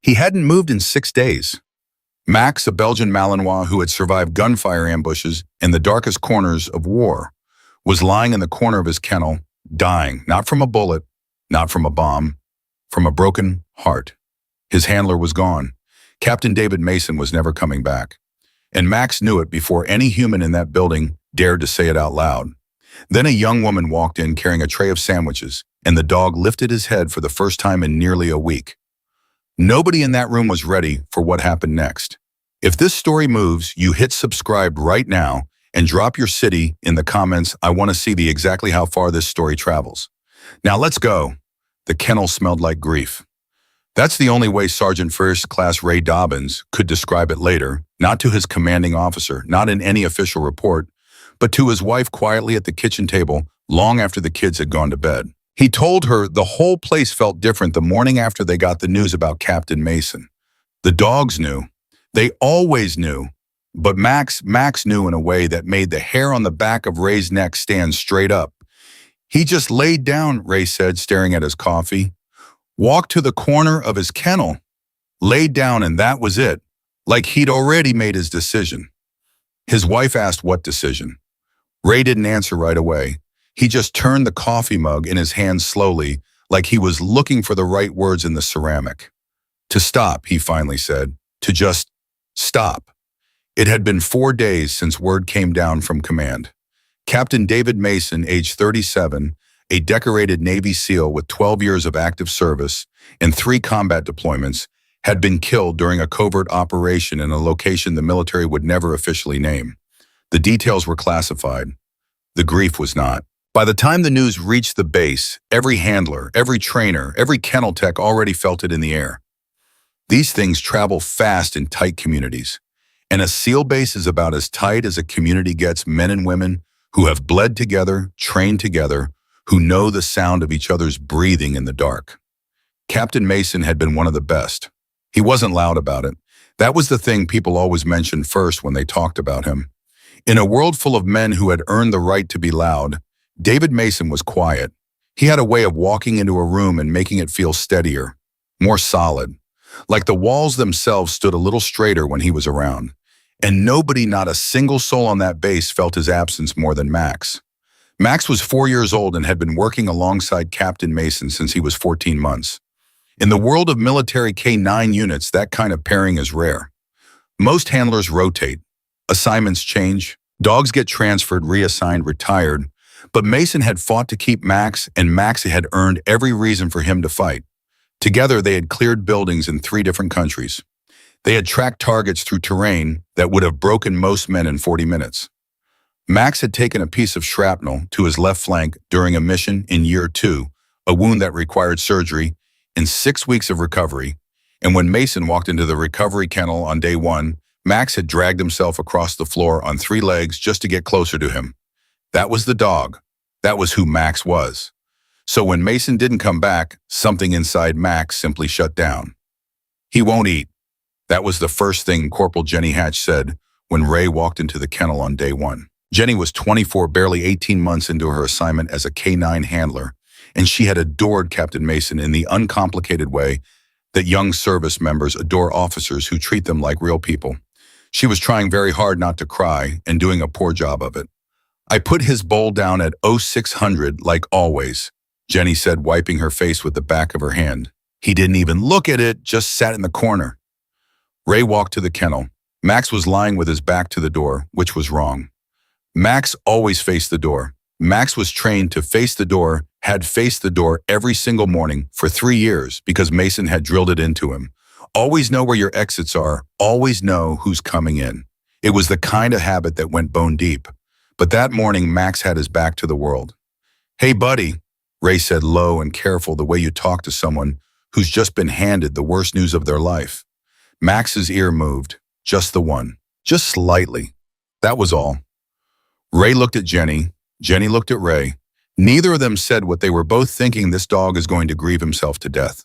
He hadn't moved in 6 days. Max, a Belgian Malinois who had survived gunfire ambushes in the darkest corners of war, was lying in the corner of his kennel, dying, not from a bullet, not from a bomb, from a broken heart. His handler was gone. Captain David Mason was never coming back. And Max knew it before any human in that building dared to say it out loud. Then a young woman walked in carrying a tray of sandwiches, and the dog lifted his head for the first time in nearly a week. Nobody in that room was ready for what happened next. If this story moves, you hit subscribe right now and drop your city in the comments. I want to see exactly how far this story travels. Now let's go. The kennel smelled like grief. That's the only way Sergeant First Class Ray Dobbins could describe it later, not to his commanding officer, not in any official report, but to his wife quietly at the kitchen table long after the kids had gone to bed. He told her the whole place felt different the morning after they got the news about Captain Mason. The dogs knew. They always knew. But Max knew in a way that made the hair on the back of Ray's neck stand straight up. He just laid down, Ray said, staring at his coffee. Walked to the corner of his kennel, laid down, and that was it, like he'd already made his decision. His wife asked what decision. Ray didn't answer right away. He just turned the coffee mug in his hand slowly, like he was looking for the right words in the ceramic. To stop, he finally said. To just stop. It had been 4 days since word came down from command. Captain David Mason, age 37, a decorated Navy SEAL with 12 years of active service and 3 combat deployments, had been killed during a covert operation in a location the military would never officially name. The details were classified. The grief was not. By the time the news reached the base, every handler, every trainer, every kennel tech already felt it in the air. These things travel fast in tight communities. And a SEAL base is about as tight as a community gets, men and women who have bled together, trained together, who know the sound of each other's breathing in the dark. Captain Mason had been one of the best. He wasn't loud about it. That was the thing people always mentioned first when they talked about him. In a world full of men who had earned the right to be loud, David Mason was quiet. He had a way of walking into a room and making it feel steadier, more solid, like the walls themselves stood a little straighter when he was around. And nobody, not a single soul on that base, felt his absence more than Max. Max was 4 years old and had been working alongside Captain Mason since he was 14 months. In the world of military K-9 units, that kind of pairing is rare. Most handlers rotate. Assignments change. Dogs get transferred, reassigned, retired. But Mason had fought to keep Max, and Max had earned every reason for him to fight. Together, they had cleared buildings in 3 different countries. They had tracked targets through terrain that would have broken most men in 40 minutes. Max had taken a piece of shrapnel to his left flank during a mission in year 2, a wound that required surgery, and 6 weeks of recovery. And when Mason walked into the recovery kennel on day 1, Max had dragged himself across the floor on 3 legs just to get closer to him. That was the dog. That was who Max was. So when Mason didn't come back, something inside Max simply shut down. He won't eat. That was the first thing Corporal Jenny Hatch said when Ray walked into the kennel on day 1. Jenny was 24, barely 18 months into her assignment as a K-9 handler, and she had adored Captain Mason in the uncomplicated way that young service members adore officers who treat them like real people. She was trying very hard not to cry and doing a poor job of it. I put his bowl down at 0600 like always, Jenny said, wiping her face with the back of her hand. He didn't even look at it, just sat in the corner. Ray walked to the kennel. Max was lying with his back to the door, which was wrong. Max always faced the door. Max was trained to face the door, had faced the door every single morning for 3 years because Mason had drilled it into him. Always know where your exits are. Always know who's coming in. It was the kind of habit that went bone deep. But that morning, Max had his back to the world. "Hey, buddy," Ray said low and careful, the way you talk to someone who's just been handed the worst news of their life. Max's ear moved, just the one, just slightly. That was all. Ray looked at Jenny. Jenny looked at Ray. Neither of them said what they were both thinking: this dog is going to grieve himself to death.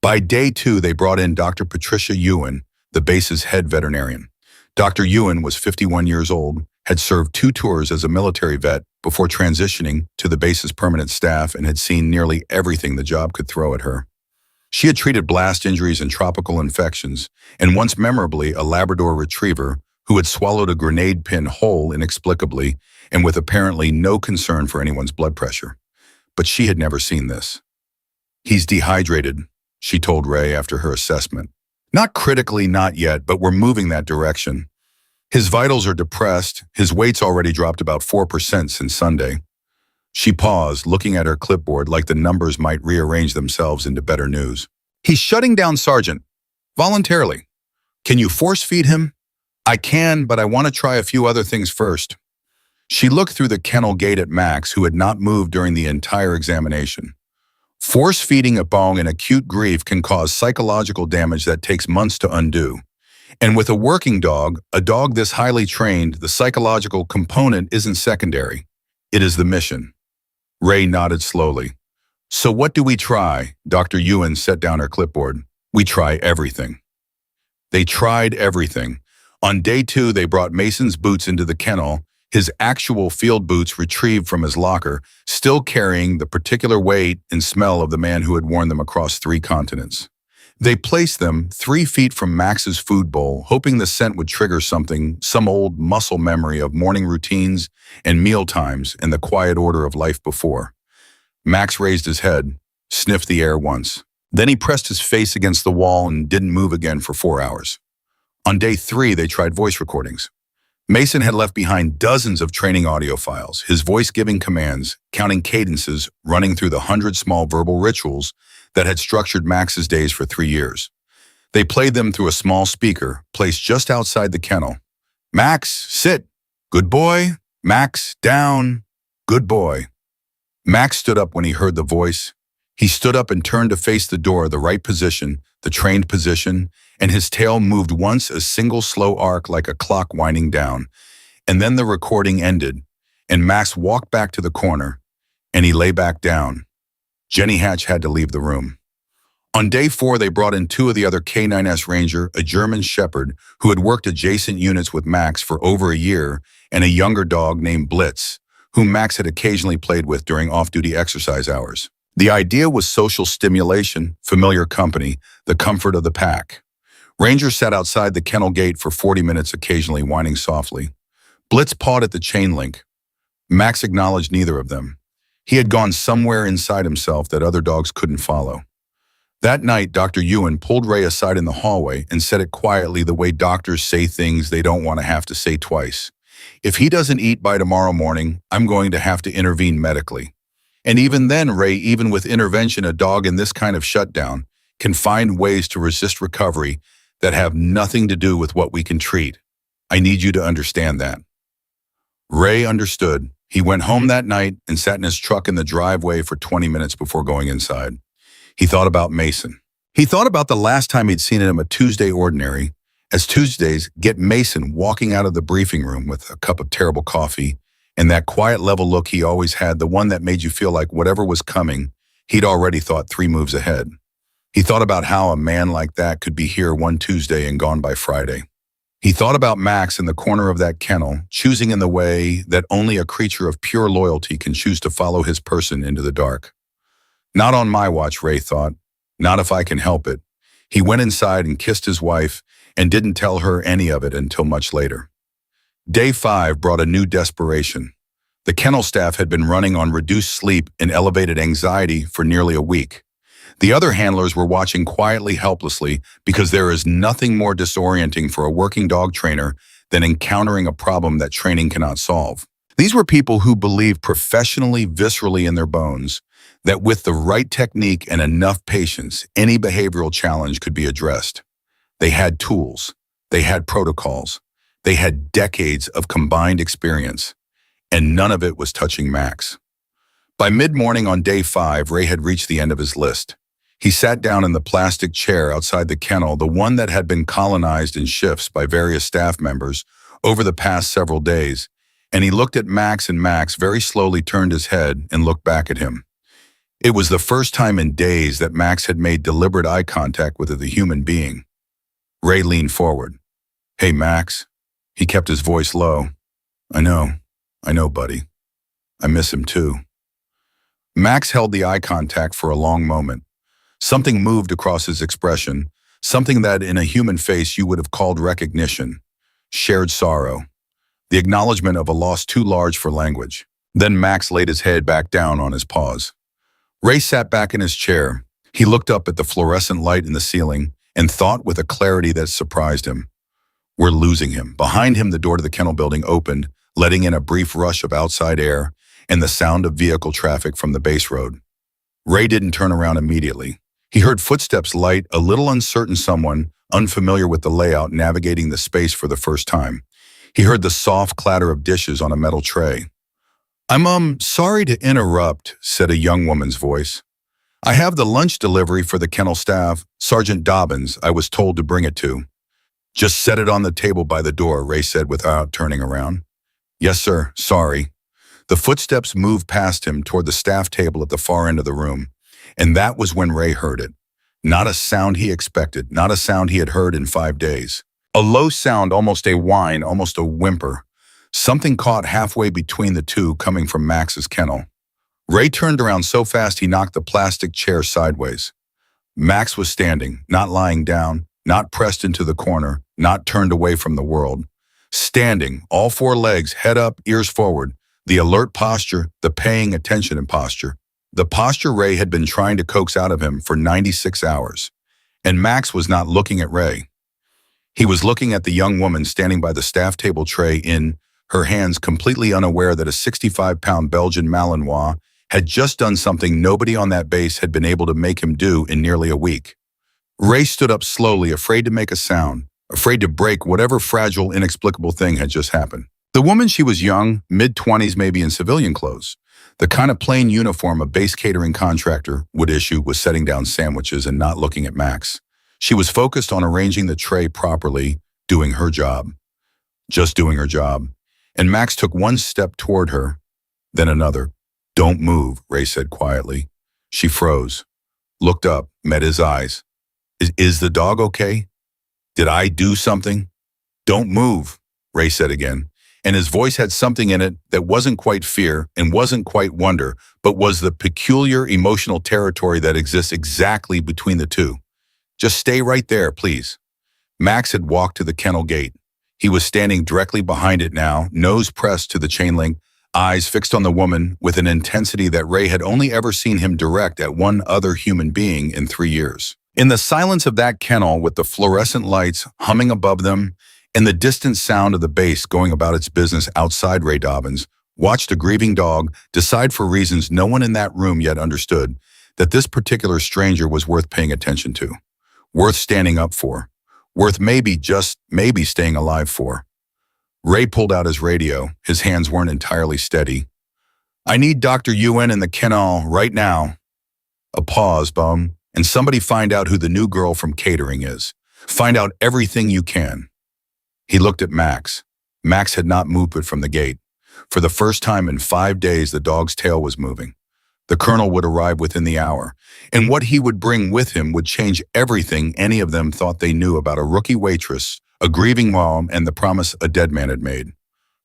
By day 2, they brought in Dr. Patricia Ewan, the base's head veterinarian. Dr. Ewan was 51 years old, had served 2 tours as a military vet before transitioning to the base's permanent staff, and had seen nearly everything the job could throw at her. She had treated blast injuries and tropical infections, and once memorably a Labrador retriever who had swallowed a grenade pin whole inexplicably and with apparently no concern for anyone's blood pressure. But she had never seen this. "He's dehydrated," she told Ray after her assessment. "Not critically, not yet, but we're moving that direction. His vitals are depressed. His weight's already dropped about 4% since Sunday." She paused, looking at her clipboard like the numbers might rearrange themselves into better news. "He's shutting down, Sergeant. Voluntarily. Can you force feed him?" "I can, but I want to try a few other things first." She looked through the kennel gate at Max, who had not moved during the entire examination. Force feeding a bong in acute grief can cause psychological damage that takes months to undo. And with a working dog, a dog this highly trained, the psychological component isn't secondary. It is the mission. Ray nodded slowly. "So what do we try?" Dr. Ewan set down her clipboard. "We try everything." They tried everything. On day 2, they brought Mason's boots into the kennel, his actual field boots retrieved from his locker, still carrying the particular weight and smell of the man who had worn them across 3 continents. They placed them 3 feet from Max's food bowl, hoping the scent would trigger something, some old muscle memory of morning routines and meal times and the quiet order of life before. Max raised his head, sniffed the air once. Then he pressed his face against the wall and didn't move again for 4 hours. On day 3, they tried voice recordings. Mason had left behind dozens of training audio files, his voice giving commands, counting cadences, running through the 100 small verbal rituals that had structured Max's days for 3 years. They played them through a small speaker placed just outside the kennel. "Max, sit. Good boy. Max, down. Good boy." Max stood up when he heard the voice. He stood up and turned to face the door, the right position, the trained position, and his tail moved once, a single slow arc like a clock winding down. And then the recording ended, and Max walked back to the corner, and he lay back down. Jenny Hatch had to leave the room. On day 4, they brought in 2 of the other K9S Ranger, a German Shepherd who had worked adjacent units with Max for over a year, and a younger dog named Blitz, whom Max had occasionally played with during off-duty exercise hours. The idea was social stimulation, familiar company, the comfort of the pack. Ranger sat outside the kennel gate for 40 minutes, occasionally whining softly. Blitz pawed at the chain link. Max acknowledged neither of them. He had gone somewhere inside himself that other dogs couldn't follow. That night, Dr. Ewan pulled Ray aside in the hallway and said it quietly, the way doctors say things they don't want to have to say twice. "If he doesn't eat by tomorrow morning, I'm going to have to intervene medically." And even then, Ray, even with intervention, a dog in this kind of shutdown can find ways to resist recovery that have nothing to do with what we can treat. I need you to understand that. Ray understood. He went home that night and sat in his truck in the driveway for 20 minutes before going inside. He thought about Mason. He thought about the last time he'd seen him at Tuesday Ordinary, as Tuesdays get Mason walking out of the briefing room with a cup of terrible coffee and that quiet level look he always had, the one that made you feel like whatever was coming, he'd already thought 3 moves ahead. He thought about how a man like that could be here one Tuesday and gone by Friday. He thought about Max in the corner of that kennel, choosing in the way that only a creature of pure loyalty can choose to follow his person into the dark. Not on my watch, Ray thought. Not if I can help it. He went inside and kissed his wife and didn't tell her any of it until much later. Day 5 brought a new desperation. The kennel staff had been running on reduced sleep and elevated anxiety for nearly a week. The other handlers were watching quietly, helplessly, because there is nothing more disorienting for a working dog trainer than encountering a problem that training cannot solve. These were people who believed professionally, viscerally in their bones that with the right technique and enough patience, any behavioral challenge could be addressed. They had tools. They had protocols. They had decades of combined experience, and none of it was touching Max. By mid-morning on day 5, Ray had reached the end of his list. He sat down in the plastic chair outside the kennel, the one that had been colonized in shifts by various staff members over the past several days, and he looked at Max, and Max very slowly turned his head and looked back at him. It was the first time in days that Max had made deliberate eye contact with a human being. Ray leaned forward. "Hey, Max." He kept his voice low. I know, buddy. I miss him too." Max held the eye contact for a long moment. Something moved across his expression, something that in a human face you would have called recognition, shared sorrow, the acknowledgement of a loss too large for language. Then Max laid his head back down on his paws. Ray sat back in his chair. He looked up at the fluorescent light in the ceiling and thought with a clarity that surprised him. We're losing him. Behind him, the door to the kennel building opened, letting in a brief rush of outside air and the sound of vehicle traffic from the base road. Ray didn't turn around immediately. He heard footsteps light, a little uncertain someone, unfamiliar with the layout, navigating the space for the first time. He heard the soft clatter of dishes on a metal tray. I'm sorry to interrupt, said a young woman's voice. I have the lunch delivery for the kennel staff. Sergeant Dobbins, I was told to bring it to. Just set it on the table by the door, Ray said without turning around. Yes, sir. Sorry. The footsteps moved past him toward the staff table at the far end of the room, and that was when Ray heard it. Not a sound he expected, not a sound he had heard in 5 days. A low sound, almost a whine, almost a whimper. Something caught halfway between the two coming from Max's kennel. Ray turned around so fast he knocked the plastic chair sideways. Max was standing, not lying down, not pressed into the corner, not turned away from the world. Standing, all 4 legs, head up, ears forward, the alert posture, the paying attention in posture. The posture Ray had been trying to coax out of him for 96 hours. And Max was not looking at Ray. He was looking at the young woman standing by the staff table tray in her hands, completely unaware that a 65-pound Belgian Malinois had just done something nobody on that base had been able to make him do in nearly a week. Ray stood up slowly, afraid to make a sound, afraid to break whatever fragile, inexplicable thing had just happened. The woman, she was young, mid-20s maybe, in civilian clothes. The kind of plain uniform a base catering contractor would issue, was setting down sandwiches and not looking at Max. She was focused on arranging the tray properly, doing her job. Just doing her job. And Max took one step toward her, then another. Don't move, Ray said quietly. She froze, looked up, met his eyes. Is the dog okay? Did I do something? Don't move, Ray said again. And his voice had something in it that wasn't quite fear and wasn't quite wonder, but was the peculiar emotional territory that exists exactly between the two. Just stay right there, please. Max had walked to the kennel gate. He was standing directly behind it now, nose pressed to the chain link, eyes fixed on the woman with an intensity that Ray had only ever seen him direct at one other human being in 3 years. In the silence of that kennel, with the fluorescent lights humming above them and the distant sound of the bass going about its business outside, Ray Dobbins watched a grieving dog decide, for reasons no one in that room yet understood, that this particular stranger was worth paying attention to, worth standing up for, worth maybe, just maybe, staying alive for. Ray pulled out his radio. His hands weren't entirely steady. I need Dr. UN in the kennel right now. A pause, bum. And somebody find out who the new girl from catering is. Find out everything you can. He looked at Max. Max had not moved from the gate. For the first time in 5 days, the dog's tail was moving. The colonel would arrive within the hour, and what he would bring with him would change everything any of them thought they knew about a rookie waitress, a grieving mom, and the promise a dead man had made.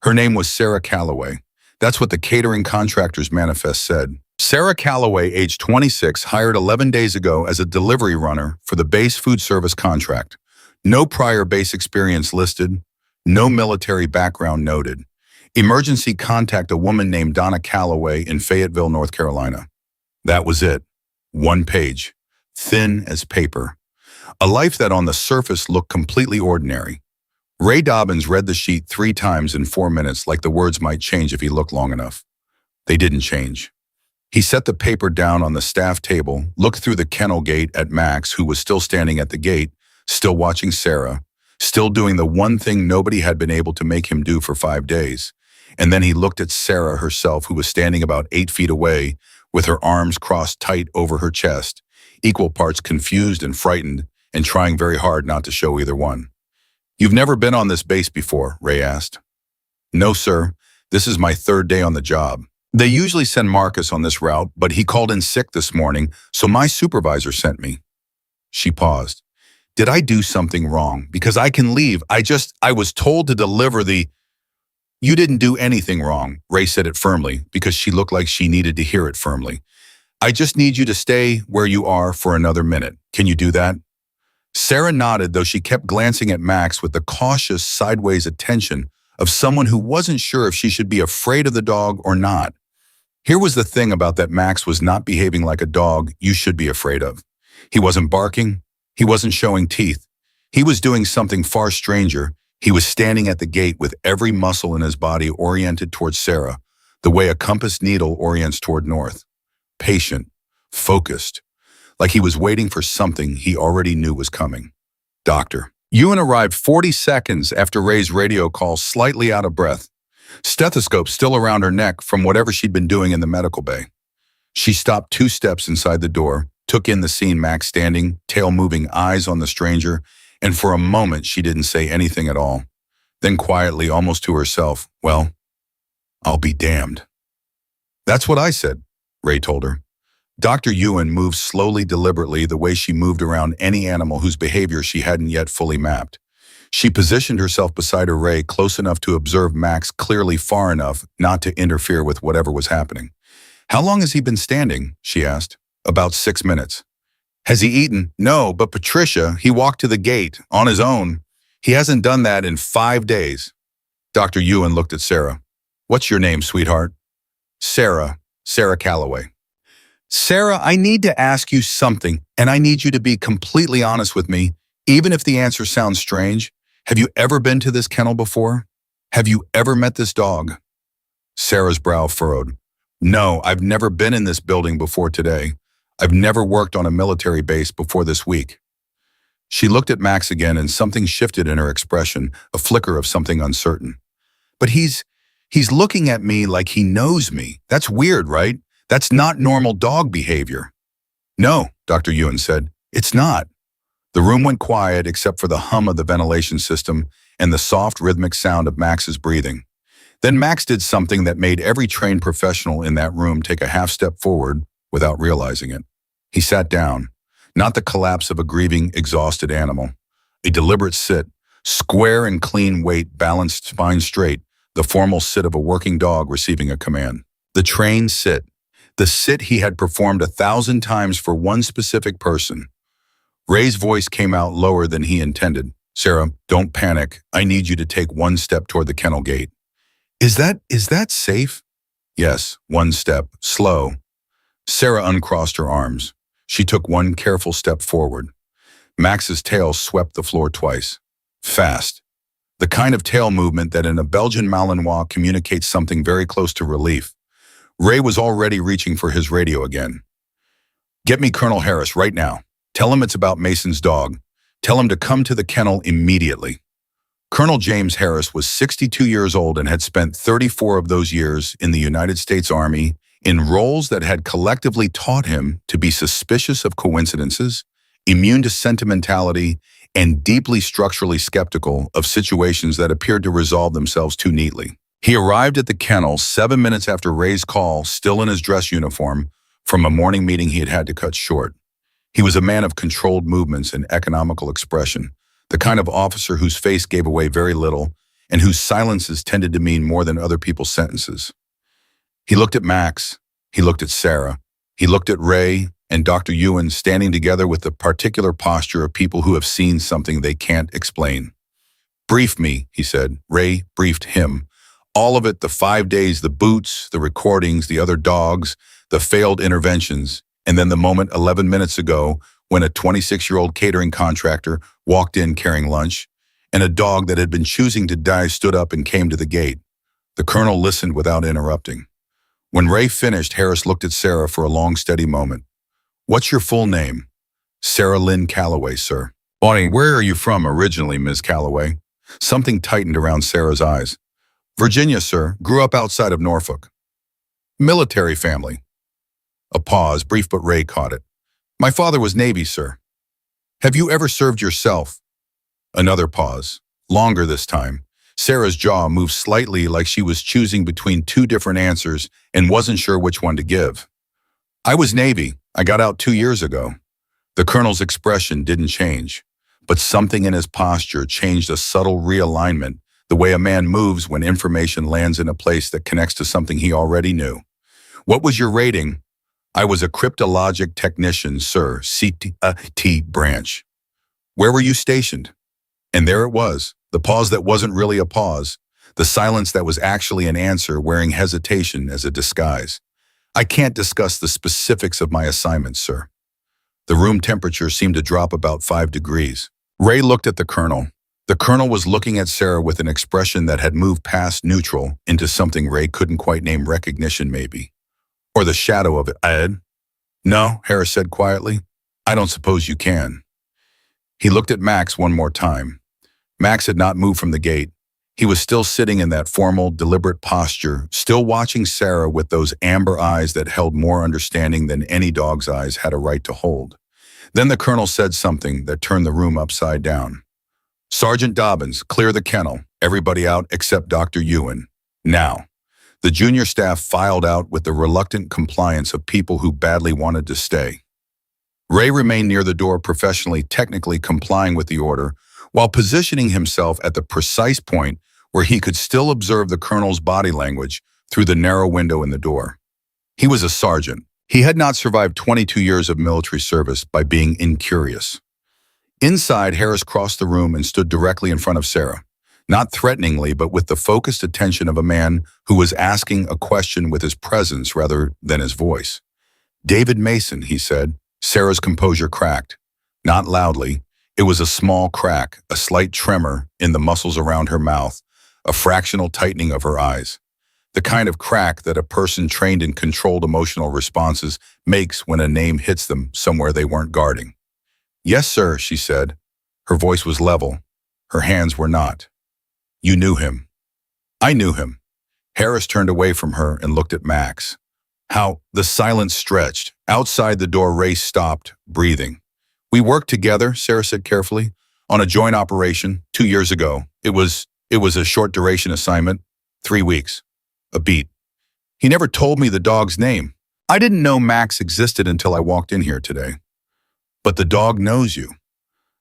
Her name was Sarah Calloway. That's what the catering contractor's manifest said. Sarah Calloway, age 26, hired 11 days ago as a delivery runner for the base food service contract. No prior base experience listed, no military background noted. Emergency contact a woman named Donna Calloway in Fayetteville, North Carolina. That was it. 1 page. Thin as paper. A life that on the surface looked completely ordinary. Ray Dobbins read the sheet 3 times in 4 minutes, like the words might change if he looked long enough. They didn't change. He set the paper down on the staff table, looked through the kennel gate at Max, who was still standing at the gate, still watching Sarah, still doing the one thing nobody had been able to make him do for 5 days. And then he looked at Sarah herself, who was standing about 8 feet away, with her arms crossed tight over her chest, equal parts confused and frightened, and trying very hard not to show either one. You've never been on this base before, Ray asked. No, sir. This is my 3rd day on the job. They usually send Marcus on this route, but he called in sick this morning, so my supervisor sent me. She paused. Did I do something wrong? Because I can leave. I was told to deliver the... You didn't do anything wrong, Ray said it firmly, because she looked like she needed to hear it firmly. I just need you to stay where you are for another minute. Can you do that? Sarah nodded, though she kept glancing at Max with the cautious, sideways attention of someone who wasn't sure if she should be afraid of the dog or not. Here was the thing about that: Max was not behaving like a dog you should be afraid of. He wasn't barking. He wasn't showing teeth. He was doing something far stranger. He was standing at the gate with every muscle in his body oriented towards Sarah, the way a compass needle orients toward north. Patient, focused, like he was waiting for something he already knew was coming. Doctor. Ewan arrived 40 seconds after Ray's radio call, slightly out of breath, stethoscope still around her neck from whatever she'd been doing in the medical bay. She stopped 2 steps inside the door, took in the scene: Max standing, tail moving, eyes on the stranger, and for a moment she didn't say anything at all. Then quietly, almost to herself, "Well, I'll be damned." "That's what I said," Ray told her. Dr. Ewan moved slowly, deliberately, the way she moved around any animal whose behavior she hadn't yet fully mapped. She positioned herself beside her Ray, close enough to observe Max clearly, far enough not to interfere with whatever was happening. "How long has he been standing?" she asked. "About 6 minutes." "Has he eaten?" "No, but Patricia, he walked to the gate on his own. He hasn't done that in 5 days. Dr. Ewan looked at Sarah. "What's your name, sweetheart?" Sarah Calloway." "Sarah, I need to ask you something, and I need you to be completely honest with me, even if the answer sounds strange. Have you ever been to this kennel before? Have you ever met this dog?" Sarah's brow furrowed. "No, I've never been in this building before today. I've never worked on a military base before this week." She looked at Max again, and something shifted in her expression, a flicker of something uncertain. "But he's looking at me like he knows me. That's weird, right? That's not normal dog behavior." "No," Dr. Ewan said, "it's not." The room went quiet except for the hum of the ventilation system and the soft, rhythmic sound of Max's breathing. Then Max did something that made every trained professional in that room take a half step forward without realizing it. He sat down, not the collapse of a grieving, exhausted animal. A deliberate sit, square and clean weight, balanced, spine straight, the formal sit of a working dog receiving a command. The trained sit. The sit he had performed 1,000 times for one specific person. Ray's voice came out lower than he intended. "Sarah, don't panic. I need you to take 1 step toward the kennel gate." Is that safe?" "Yes, 1 step, slow." Sarah uncrossed her arms. She took 1 careful step forward. Max's tail swept the floor twice. Fast. The kind of tail movement that in a Belgian Malinois communicates something very close to relief. Ray was already reaching for his radio again. "Get me Colonel Harris right now. Tell him it's about Mason's dog. Tell him to come to the kennel immediately." Colonel James Harris was 62 years old and had spent 34 of those years in the United States Army in roles that had collectively taught him to be suspicious of coincidences, immune to sentimentality, and deeply structurally skeptical of situations that appeared to resolve themselves too neatly. He arrived at the kennel 7 minutes after Ray's call, still in his dress uniform, from a morning meeting he had had to cut short. He was a man of controlled movements and economical expression, the kind of officer whose face gave away very little and whose silences tended to mean more than other people's sentences. He looked at Max, he looked at Sarah, he looked at Ray and Dr. Ewan standing together with the particular posture of people who have seen something they can't explain. "Brief me," he said. Ray briefed him. All of it: the 5 days, the boots, the recordings, the other dogs, the failed interventions, and then the moment 11 minutes ago when a 26-year-old catering contractor walked in carrying lunch, and a dog that had been choosing to die stood up and came to the gate. The colonel listened without interrupting. When Ray finished, Harris looked at Sarah for a long, steady moment. "What's your full name?" "Sarah Lynn Calloway, sir." "Bonnie, where are you from originally, Ms. Calloway?" Something tightened around Sarah's eyes. "Virginia, sir. Grew up outside of Norfolk." "Military family." A pause, brief, but Ray caught it. "My father was Navy, sir." "Have you ever served yourself?" Another pause, longer this time. Sarah's jaw moved slightly, like she was choosing between 2 different answers and wasn't sure which one to give. "I was Navy. I got out 2 years ago." The colonel's expression didn't change, but something in his posture changed, a subtle realignment, the way a man moves when information lands in a place that connects to something he already knew. "What was your rating?" I was a cryptologic technician, sir, CT branch. Where were you stationed? And there it was, the pause that wasn't really a pause, the silence that was actually an answer wearing hesitation as a disguise. I can't discuss the specifics of my assignment, sir. The room temperature seemed to drop about 5 degrees. Ray looked at the colonel. The colonel was looking at Sarah with an expression that had moved past neutral into something Ray couldn't quite name, recognition maybe. Or the shadow of it. Ed? No, Harris said quietly. I don't suppose you can. He looked at Max one more time. Max had not moved from the gate. He was still sitting in that formal, deliberate posture, still watching Sarah with those amber eyes that held more understanding than any dog's eyes had a right to hold. Then the colonel said something that turned the room upside down. Sergeant Dobbins, clear the kennel. Everybody out except Dr. Ewan. Now. The junior staff filed out with the reluctant compliance of people who badly wanted to stay. Ray remained near the door, professionally, technically complying with the order, while positioning himself at the precise point where he could still observe the colonel's body language through the narrow window in the door. He was a sergeant. He had not survived 22 years of military service by being incurious. Inside, Harris crossed the room and stood directly in front of Sarah, not threateningly, but with the focused attention of a man who was asking a question with his presence rather than his voice. David Mason, he said. Sarah's composure cracked. Not loudly. It was a small crack, a slight tremor in the muscles around her mouth, a fractional tightening of her eyes. The kind of crack that a person trained in controlled emotional responses makes when a name hits them somewhere they weren't guarding. Yes, sir, she said. Her voice was level. Her hands were not. You knew him. I knew him. Harris turned away from her and looked at Max. How the silence stretched. Outside the door, Ray stopped, breathing. We worked together, Sarah said carefully, on a joint operation 2 years ago. It was a short duration assignment, 3 weeks. A beat. He never told me the dog's name. I didn't know Max existed until I walked in here today. But the dog knows you.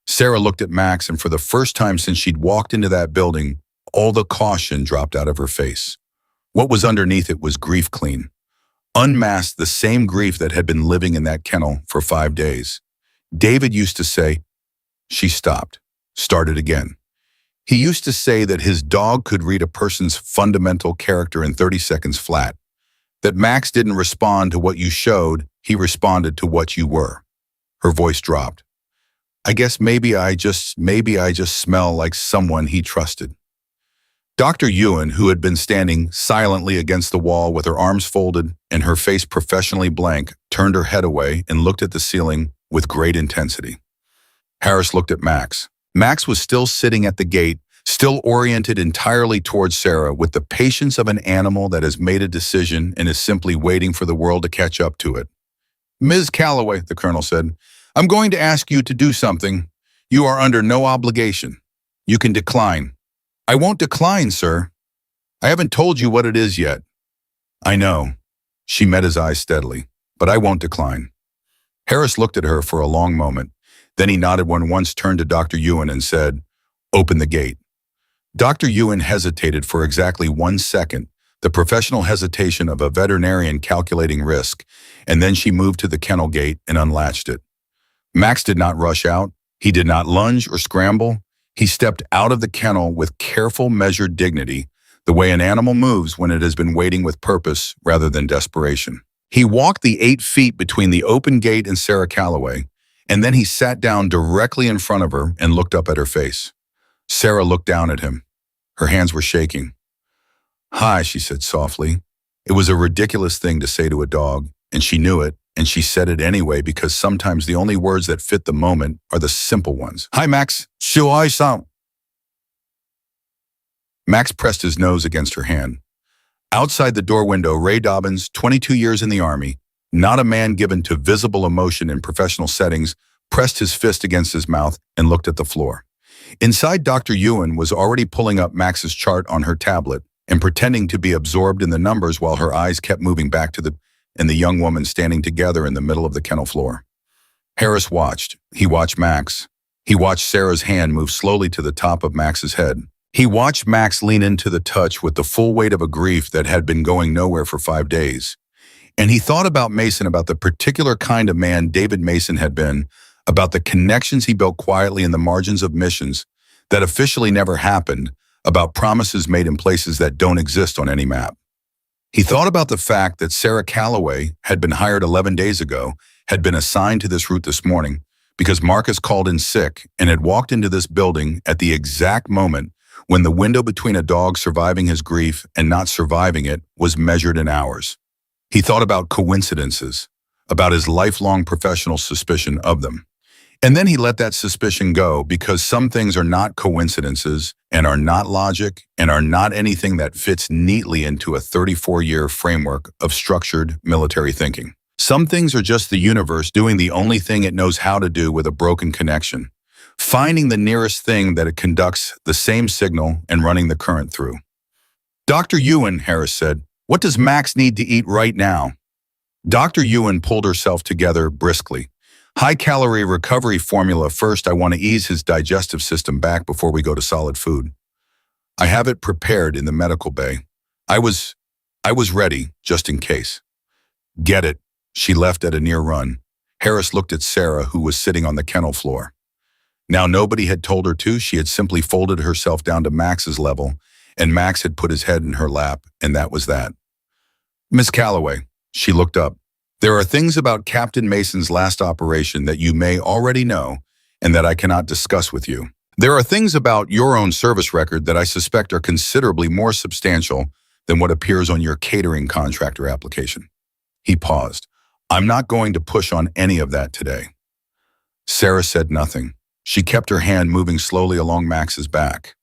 Sarah looked at Max, and for the first time since she'd walked into that building, all the caution dropped out of her face. What was underneath it was grief clean. Unmasked the same grief that had been living in that kennel for 5 days. David used to say, she stopped, started again. He used to say that his dog could read a person's fundamental character in 30 seconds flat. That Max didn't respond to what you showed, he responded to what you were. Her voice dropped. I guess maybe I just smell like someone he trusted. Dr. Ewan, who had been standing silently against the wall with her arms folded and her face professionally blank, turned her head away and looked at the ceiling with great intensity. Harris looked at Max. Max was still sitting at the gate, still oriented entirely towards Sarah with the patience of an animal that has made a decision and is simply waiting for the world to catch up to it. Ms. Calloway, the colonel said, I'm going to ask you to do something. You are under no obligation. You can decline. I won't decline, sir. I haven't told you what it is yet. I know. She met his eyes steadily, but I won't decline. Harris looked at her for a long moment. Then he nodded when once turned to Dr. Ewan and said, Open the gate. Dr. Ewan hesitated for exactly 1 second, the professional hesitation of a veterinarian calculating risk, and then she moved to the kennel gate and unlatched it. Max did not rush out. He did not lunge or scramble. He stepped out of the kennel with careful, measured dignity, the way an animal moves when it has been waiting with purpose rather than desperation. He walked the 8 feet between the open gate and Sarah Calloway, and then he sat down directly in front of her and looked up at her face. Sarah looked down at him. Her hands were shaking. Hi, she said softly. It was a ridiculous thing to say to a dog, and she knew it, and she said it anyway because sometimes the only words that fit the moment are the simple ones. Hi, Max. Shall I sound? Max pressed his nose against her hand. Outside the door window, Ray Dobbins, 22 years in the Army, not a man given to visible emotion in professional settings, pressed his fist against his mouth and looked at the floor. Inside, Dr. Ewan was already pulling up Max's chart on her tablet and pretending to be absorbed in the numbers while her eyes kept moving back to the young woman standing together in the middle of the kennel floor. Harris watched. He watched Max. He watched Sarah's hand move slowly to the top of Max's head. He watched Max lean into the touch with the full weight of a grief that had been going nowhere for 5 days. And he thought about Mason, about the particular kind of man David Mason had been, about the connections he built quietly in the margins of missions that officially never happened, about promises made in places that don't exist on any map. He thought about the fact that Sarah Calloway had been hired 11 days ago, had been assigned to this route this morning, because Marcus called in sick and had walked into this building at the exact moment when the window between a dog surviving his grief and not surviving it was measured in hours. He thought about coincidences, about his lifelong professional suspicion of them. And then he let that suspicion go, because some things are not coincidences and are not logic and are not anything that fits neatly into a 34-year framework of structured military thinking. Some things are just the universe doing the only thing it knows how to do with a broken connection, finding the nearest thing that it conducts the same signal and running the current through. Dr. Ewan, Harris said, "What does Max need to eat right now?" Dr. Ewan pulled herself together briskly. "High-calorie recovery formula first. I want to ease his digestive system back before we go to solid food. I have it prepared in the medical bay. I was ready, just in case." "Get it." She left at a near run. Harris looked at Sarah, who was sitting on the kennel floor. Now nobody had told her to. She had simply folded herself down to Max's level, and Max had put his head in her lap, and that was that. "Miss Calloway," she looked up. "There are things about Captain Mason's last operation that you may already know and that I cannot discuss with you. There are things about your own service record that I suspect are considerably more substantial than what appears on your catering contractor application." He paused. "I'm not going to push on any of that today." Sarah said nothing. She kept her hand moving slowly along Max's back.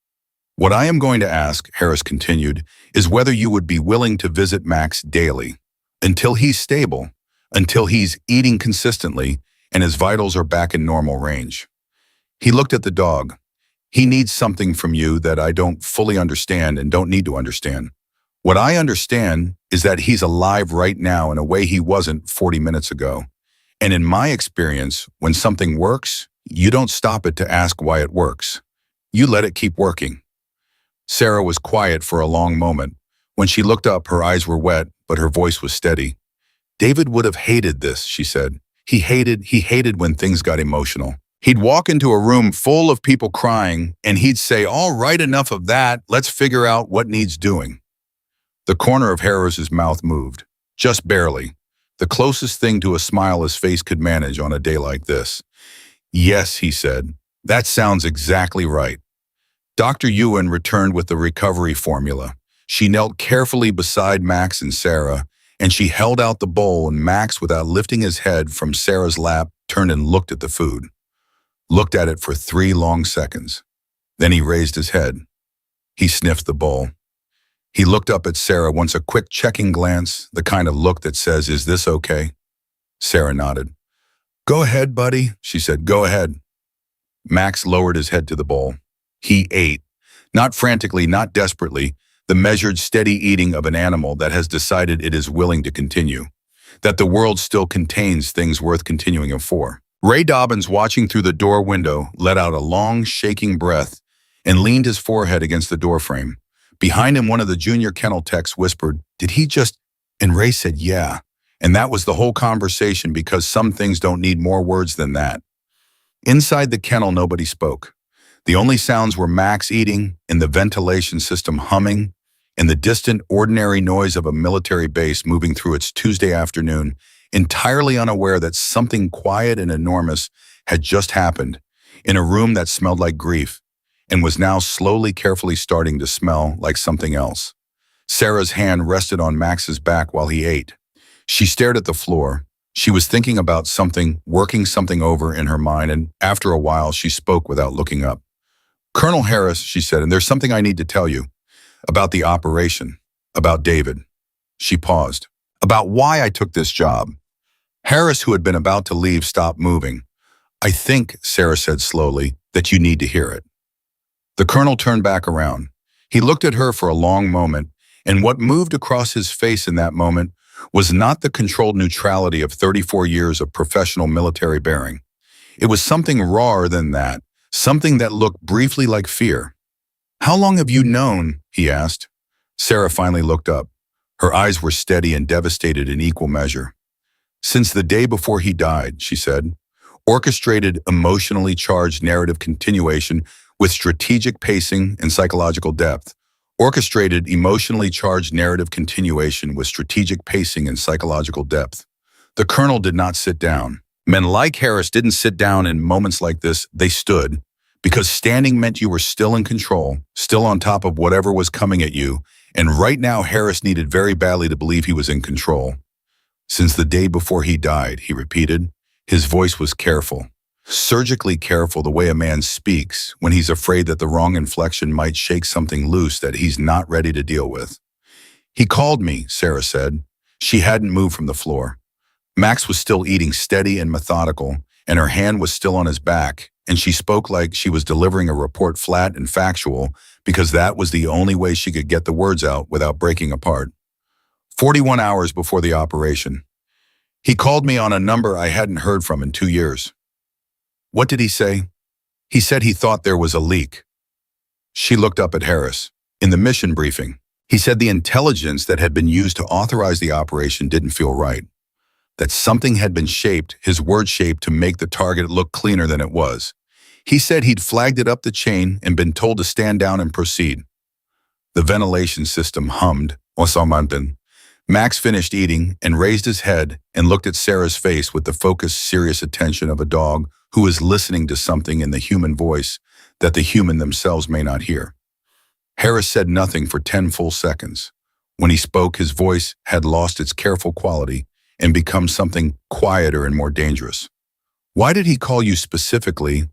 "What I am going to ask," Harris continued, "is whether you would be willing to visit Max daily, until he's stable, until he's eating consistently and his vitals are back in normal range." He looked at the dog. "He needs something from you that I don't fully understand and don't need to understand. What I understand is that he's alive right now in a way he wasn't 40 minutes ago. And in my experience, when something works, you don't stop it to ask why it works. You let it keep working." Sarah was quiet for a long moment. When she looked up, her eyes were wet, but her voice was steady. "David would have hated this," she said. He hated when things got emotional. He'd walk into a room full of people crying, and he'd say, "All right, enough of that. Let's figure out what needs doing." The corner of Harris's mouth moved, just barely, the closest thing to a smile his face could manage on a day like this. "Yes," he said, "that sounds exactly right." Dr. Ewan returned with the recovery formula. She knelt carefully beside Max and Sarah, and she held out the bowl, and Max, without lifting his head from Sarah's lap, turned and looked at the food. Looked at it for 3 long seconds. Then he raised his head. He sniffed the bowl. He looked up at Sarah, once a quick checking glance, the kind of look that says, "Is this okay?" Sarah nodded. "Go ahead, buddy," she said. "Go ahead." Max lowered his head to the bowl. He ate, not frantically, not desperately, the measured, steady eating of an animal that has decided it is willing to continue, that the world still contains things worth continuing for. Ray Dobbins, watching through the door window, let out a long, shaking breath and leaned his forehead against the doorframe. Behind him, one of the junior kennel techs whispered, "Did he just—" And Ray said, "Yeah." And that was the whole conversation, because some things don't need more words than that. Inside the kennel, nobody spoke. The only sounds were Max eating, and the ventilation system humming, and the distant, ordinary noise of a military base moving through its Tuesday afternoon, entirely unaware that something quiet and enormous had just happened, in a room that smelled like grief, and was now slowly, carefully starting to smell like something else. Sarah's hand rested on Max's back while he ate. She stared at the floor. She was thinking about something, working something over in her mind, and after a while she spoke without looking up. "Colonel Harris," she said, "and there's something I need to tell you. About the operation. About David." She paused. "About why I took this job." Harris, who had been about to leave, stopped moving. "I think," Sarah said slowly, "that you need to hear it." The colonel turned back around. He looked at her for a long moment, and what moved across his face in that moment was not the controlled neutrality of 34 years of professional military bearing. It was something rawer than that, something that looked briefly like fear. "How long have you known?" he asked. Sarah finally looked up. Her eyes were steady and devastated in equal measure. Since the day before he died, she said, orchestrated emotionally charged narrative continuation with strategic pacing and psychological depth. Orchestrated emotionally charged narrative continuation with strategic pacing and psychological depth. The colonel did not sit down. Men like Harris didn't sit down in moments like this, they stood, because standing meant you were still in control, still on top of whatever was coming at you, and right now Harris needed very badly to believe he was in control. Since the day before he died, he repeated. His voice was careful, surgically careful, the way a man speaks when he's afraid that the wrong inflection might shake something loose that he's not ready to deal with. He called me, Sarah said. She hadn't moved from the floor. Max was still eating steady and methodical, and her hand was still on his back, and she spoke like she was delivering a report flat and factual because that was the only way she could get the words out without breaking apart. 41 hours before the operation. He called me on a number I hadn't heard from in 2 years. What did he say? He said he thought there was a leak. She looked up at Harris. In the mission briefing, he said the intelligence that had been used to authorize the operation didn't feel right. That something had been shaped, his word shaped, to make the target look cleaner than it was. He said he'd flagged it up the chain and been told to stand down and proceed. The ventilation system hummed. Max finished eating and raised his head and looked at Sarah's face with the focused, serious attention of a dog who is listening to something in the human voice that the human themselves may not hear. Harris said nothing for 10 full seconds. When he spoke, his voice had lost its careful quality and become something quieter and more dangerous. Why did he call you specifically?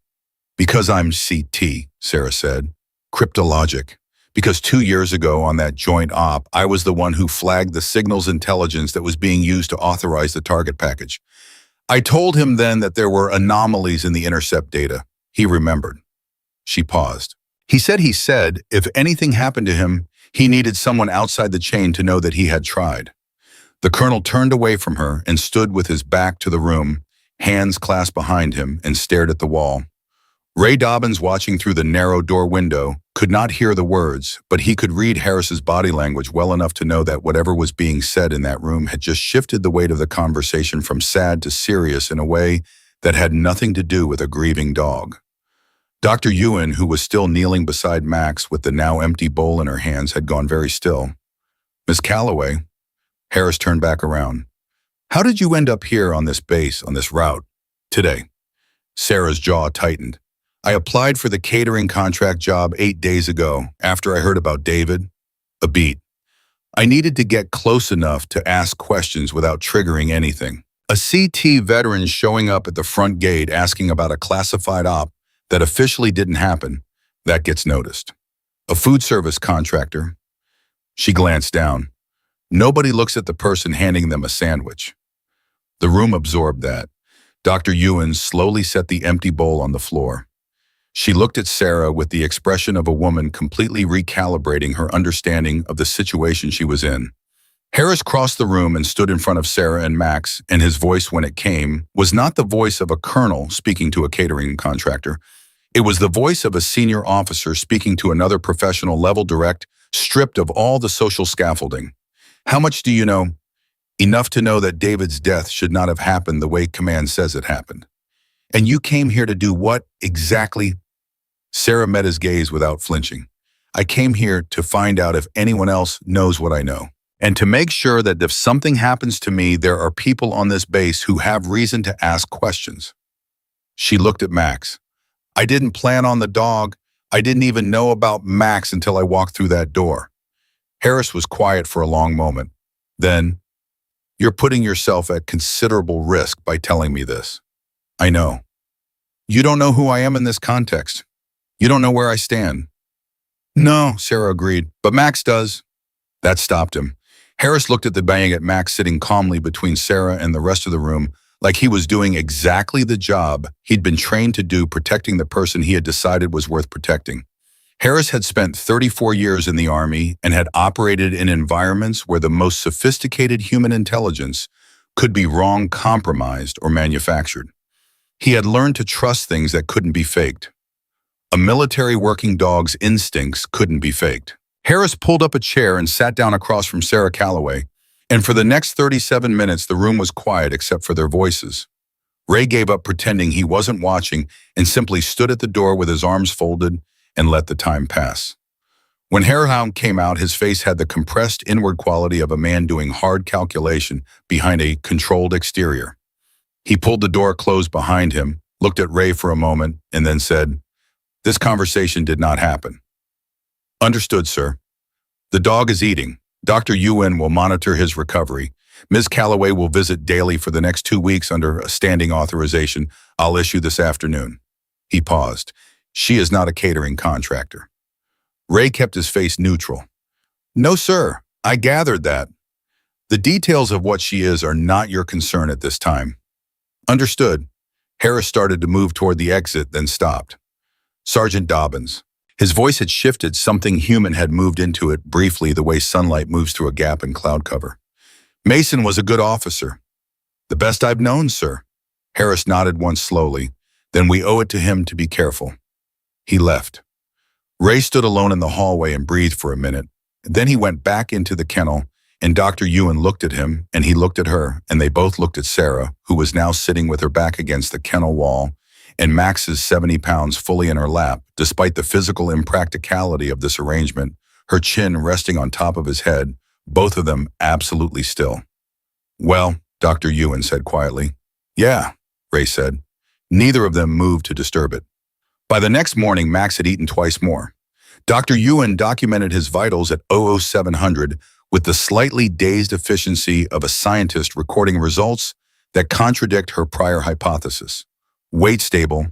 Because I'm CT, Sarah said. Cryptologic. Because 2 years ago on that joint op, I was the one who flagged the signals intelligence that was being used to authorize the target package. I told him then that there were anomalies in the intercept data. He remembered. She paused. He said if anything happened to him, he needed someone outside the chain to know that he had tried. The colonel turned away from her and stood with his back to the room, hands clasped behind him, and stared at the wall. Ray Dobbins, watching through the narrow door window, could not hear the words, but he could read Harris's body language well enough to know that whatever was being said in that room had just shifted the weight of the conversation from sad to serious in a way that had nothing to do with a grieving dog. Dr. Ewan, who was still kneeling beside Max with the now empty bowl in her hands, had gone very still. Miss Calloway, Harris turned back around. How did you end up here on this base, on this route, today? Sarah's jaw tightened. I applied for the catering contract job 8 days ago after I heard about David. A beat. I needed to get close enough to ask questions without triggering anything. A CT veteran showing up at the front gate asking about a classified op that officially didn't happen, that gets noticed. A food service contractor. She glanced down. Nobody looks at the person handing them a sandwich. The room absorbed that. Dr. Ewan slowly set the empty bowl on the floor. She looked at Sarah with the expression of a woman completely recalibrating her understanding of the situation she was in. Harris crossed the room and stood in front of Sarah and Max, and his voice, when it came, was not the voice of a colonel speaking to a catering contractor. It was the voice of a senior officer speaking to another professional, level direct, stripped of all the social scaffolding. How much do you know? Enough to know that David's death should not have happened the way command says it happened. And you came here to do what exactly? Sarah met his gaze without flinching. I came here to find out if anyone else knows what I know, and to make sure that if something happens to me, there are people on this base who have reason to ask questions. She looked at Max. I didn't plan on the dog. I didn't even know about Max until I walked through that door. Harris was quiet for a long moment. Then, you're putting yourself at considerable risk by telling me this. I know. You don't know who I am in this context. You don't know where I stand. No, Sarah agreed, but Max does. That stopped him. Harris looked at the bang at Max sitting calmly between Sarah and the rest of the room, like he was doing exactly the job he'd been trained to do, protecting the person he had decided was worth protecting. Harris had spent 34 years in the Army and had operated in environments where the most sophisticated human intelligence could be wrong, compromised, or manufactured. He had learned to trust things that couldn't be faked. A military working dog's instincts couldn't be faked. Harris pulled up a chair and sat down across from Sarah Calloway, and for the next 37 minutes the room was quiet except for their voices. Ray gave up pretending he wasn't watching and simply stood at the door with his arms folded and let the time pass. When Harehound came out, his face had the compressed inward quality of a man doing hard calculation behind a controlled exterior. He pulled the door closed behind him, looked at Ray for a moment, and then said, "This conversation did not happen." "Understood, sir. The dog is eating. Dr. Yuen will monitor his recovery. Ms. Calloway will visit daily for the next 2 weeks under a standing authorization I'll issue this afternoon." He paused. "She is not a catering contractor." Ray kept his face neutral. "No, sir. I gathered that. The details of what she is are not your concern at this time." "Understood." Harris started to move toward the exit, then stopped. "Sergeant Dobbins." His voice had shifted, something human had moved into it briefly the way sunlight moves through a gap in cloud cover. "Mason was a good officer." "The best I've known, sir." Harris nodded once slowly. "Then we owe it to him to be careful." He left. Ray stood alone in the hallway and breathed for a minute. Then he went back into the kennel, and Dr. Yuen looked at him, and he looked at her, and they both looked at Sarah, who was now sitting with her back against the kennel wall, and Max's 70 pounds fully in her lap, despite the physical impracticality of this arrangement, her chin resting on top of his head, both of them absolutely still. "Well," Dr. Yuen said quietly. "Yeah," Ray said. Neither of them moved to disturb it. By the next morning, Max had eaten twice more. Dr. Yuen documented his vitals at 00700 with the slightly dazed efficiency of a scientist recording results that contradict her prior hypothesis. Weight stable,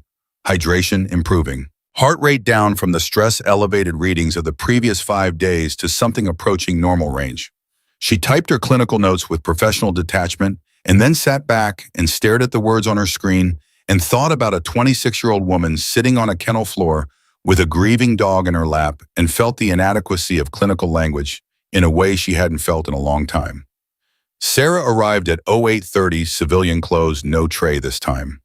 hydration improving, heart rate down from the stress-elevated readings of the previous 5 days to something approaching normal range. She typed her clinical notes with professional detachment and then sat back and stared at the words on her screen and thought about a 26-year-old woman sitting on a kennel floor with a grieving dog in her lap and felt the inadequacy of clinical language in a way she hadn't felt in a long time. Sarah arrived at 0830 civilian clothes, no tray this time.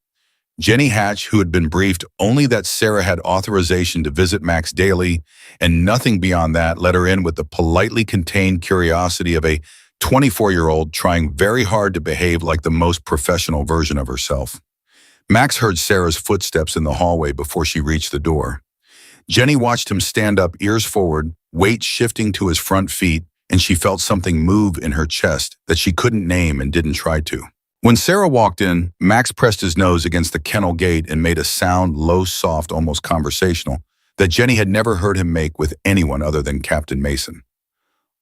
Jenny Hatch, who had been briefed only that Sarah had authorization to visit Max daily and nothing beyond that, let her in with the politely contained curiosity of a 24-year-old trying very hard to behave like the most professional version of herself. Max heard Sarah's footsteps in the hallway before she reached the door. Jenny watched him stand up, ears forward, weight shifting to his front feet, and she felt something move in her chest that she couldn't name and didn't try to. When Sarah walked in, Max pressed his nose against the kennel gate and made a sound, low, soft, almost conversational, that Jenny had never heard him make with anyone other than Captain Mason.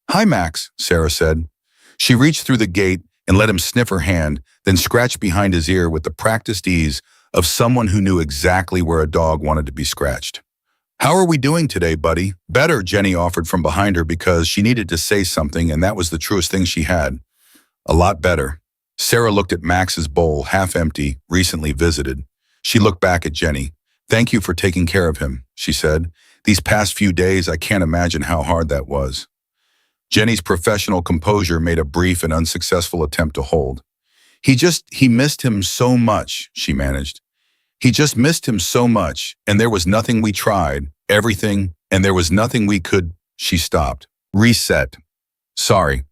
"Hi, Max," Sarah said. She reached through the gate and let him sniff her hand, then scratched behind his ear with the practiced ease of someone who knew exactly where a dog wanted to be scratched. "How are we doing today, buddy?" "Better," Jenny offered from behind her because she needed to say something, and that was the truest thing she had. "A lot better." Sarah looked at Max's bowl, half empty, recently visited. She looked back at Jenny. "Thank you for taking care of him," she said. "These past few days, I can't imagine how hard that was." Jenny's professional composure made a brief and unsuccessful attempt to hold. He missed him so much," she managed. "He just missed him so much, and there was nothing we tried, everything, and there was nothing we could." She stopped. "Reset." "Sorry."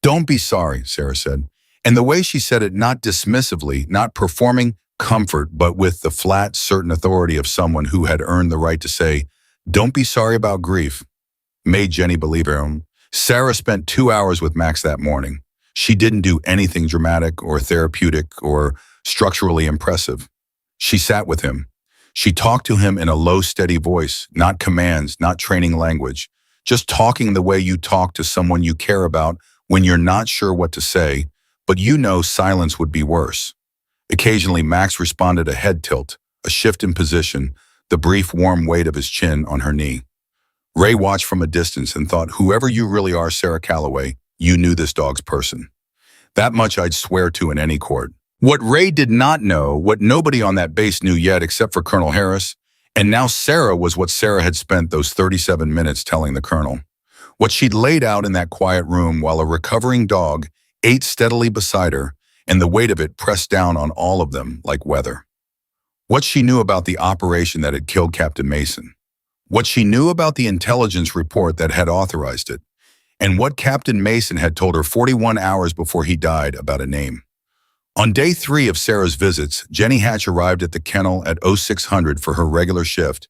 "Don't be sorry," Sarah said. And the way she said it, not dismissively, not performing comfort, but with the flat, certain authority of someone who had earned the right to say, "Don't be sorry about grief," made Jenny believe her own. Sarah spent 2 hours with Max that morning. She didn't do anything dramatic or therapeutic or structurally impressive. She sat with him. She talked to him in a low, steady voice, not commands, not training language, just talking the way you talk to someone you care about when you're not sure what to say, but you know silence would be worse. Occasionally, Max responded a head tilt, a shift in position, the brief warm weight of his chin on her knee. Ray watched from a distance and thought, whoever you really are, Sarah Calloway, you knew this dog's person. That much I'd swear to in any court. What Ray did not know, what nobody on that base knew yet except for Colonel Harris, and now Sarah, was what Sarah had spent those 37 minutes telling the Colonel. What she'd laid out in that quiet room while a recovering dog ate steadily beside her, and the weight of it pressed down on all of them like weather. What she knew about the operation that had killed Captain Mason. what she knew about the intelligence report that had authorized it, and what Captain Mason had told her 41 hours before he died about a name. On day 3 of Sarah's visits, Jenny Hatch arrived at the kennel at 0600 for her regular shift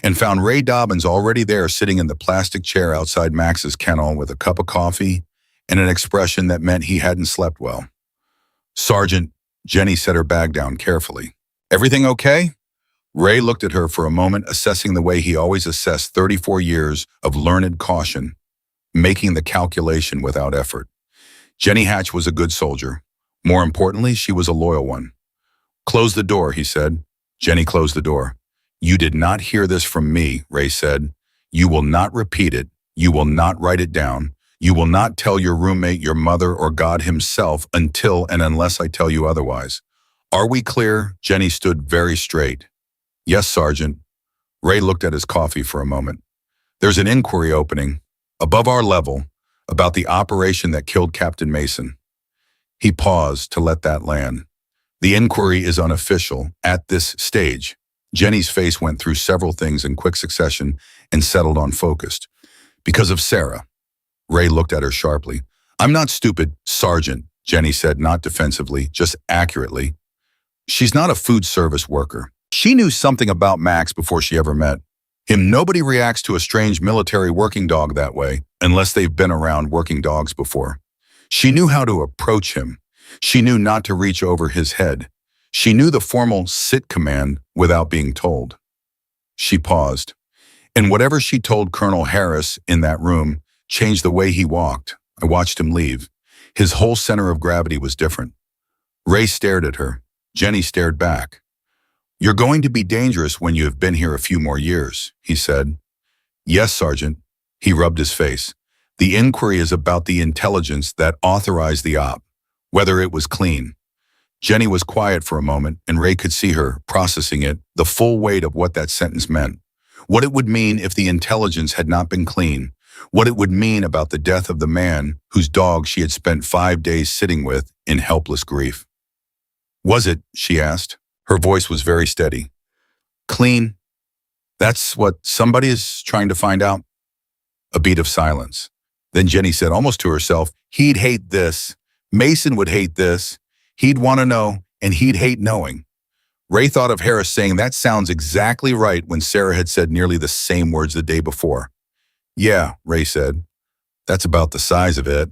and found Ray Dobbins already there sitting in the plastic chair outside Max's kennel with a cup of coffee and an expression that meant he hadn't slept well. "Sergeant," Jenny set her bag down carefully. "Everything okay?" Ray looked at her for a moment, assessing the way he always assessed 34 years of learned caution, making the calculation without effort. Jenny Hatch was a good soldier. More importantly, she was a loyal one. "Close the door," he said. Jenny closed the door. "You did not hear this from me," Ray said. "You will not repeat it. You will not write it down. You will not tell your roommate, your mother, or God himself until and unless I tell you otherwise. Are we clear?" Jenny stood very straight. "Yes, Sergeant." Ray looked at his coffee for a moment. "There's an inquiry opening, above our level, about the operation that killed Captain Mason." He paused to let that land. "The inquiry is unofficial at this stage." Jenny's face went through several things in quick succession and settled on focused. "Because of Sarah." Ray looked at her sharply. "I'm not stupid, Sergeant," Jenny said, not defensively, just accurately. "She's not a food service worker. She knew something about Max before she ever met him. Nobody reacts to a strange military working dog that way unless they've been around working dogs before. She knew how to approach him. She knew not to reach over his head. She knew the formal sit command without being told." She paused. "And whatever she told Colonel Harris in that room changed the way he walked. I watched him leave. His whole center of gravity was different." Ray stared at her. Jenny stared back. "You're going to be dangerous when you have been here a few more years," he said. "Yes, Sergeant." He rubbed his face. "The inquiry is about the intelligence that authorized the op, whether it was clean." Jenny was quiet for a moment, and Ray could see her processing it, the full weight of what that sentence meant. What it would mean if the intelligence had not been clean. What it would mean about the death of the man whose dog she had spent 5 days sitting with in helpless grief. "Was it?" she asked. Her voice was very steady. "Clean? That's what somebody is trying to find out?" A beat of silence. Then Jenny said, almost to herself, "He'd hate this. Mason would hate this. He'd want to know, and he'd hate knowing." Ray thought of Harris saying, "That sounds exactly right," when Sarah had said nearly the same words the day before. "Yeah," Ray said. "That's about the size of it."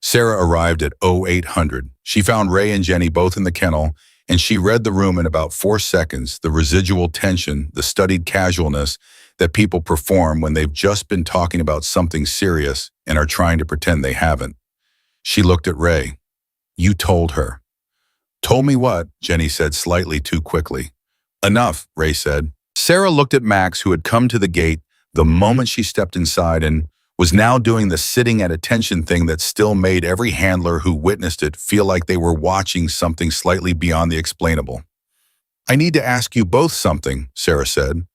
Sarah arrived at 0800. She found Ray and Jenny both in the kennel, and she read the room in about 4 seconds, the residual tension, the studied casualness that people perform when they've just been talking about something serious and are trying to pretend they haven't. She looked at Ray. "You told her." "Told me what?" Jenny said slightly too quickly. "Enough," Ray said. Sarah looked at Max, who had come to the gate the moment she stepped inside and was now doing the sitting at attention thing that still made every handler who witnessed it feel like they were watching something slightly beyond the explainable. "I need to ask you both something," Sarah said.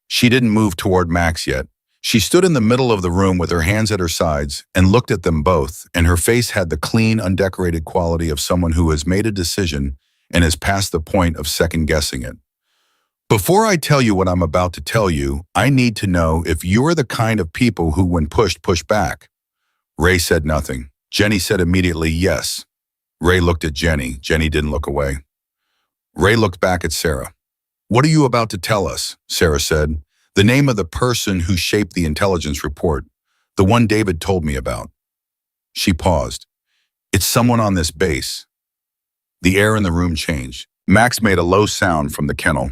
She didn't move toward Max yet. She stood in the middle of the room with her hands at her sides and looked at them both, and her face had the clean, undecorated quality of someone who has made a decision and is past the point of second-guessing it. "Before I tell you what I'm about to tell you, I need to know if you're the kind of people who, when pushed, push back." Ray said nothing. Jenny said immediately, "Yes." Ray looked at Jenny. Jenny didn't look away. Ray looked back at Sarah. "What are you about to tell us?" Sarah said. "The name of the person who shaped the intelligence report, the one David told me about." She paused. "It's someone on this base." The air in the room changed. Max made a low sound from the kennel.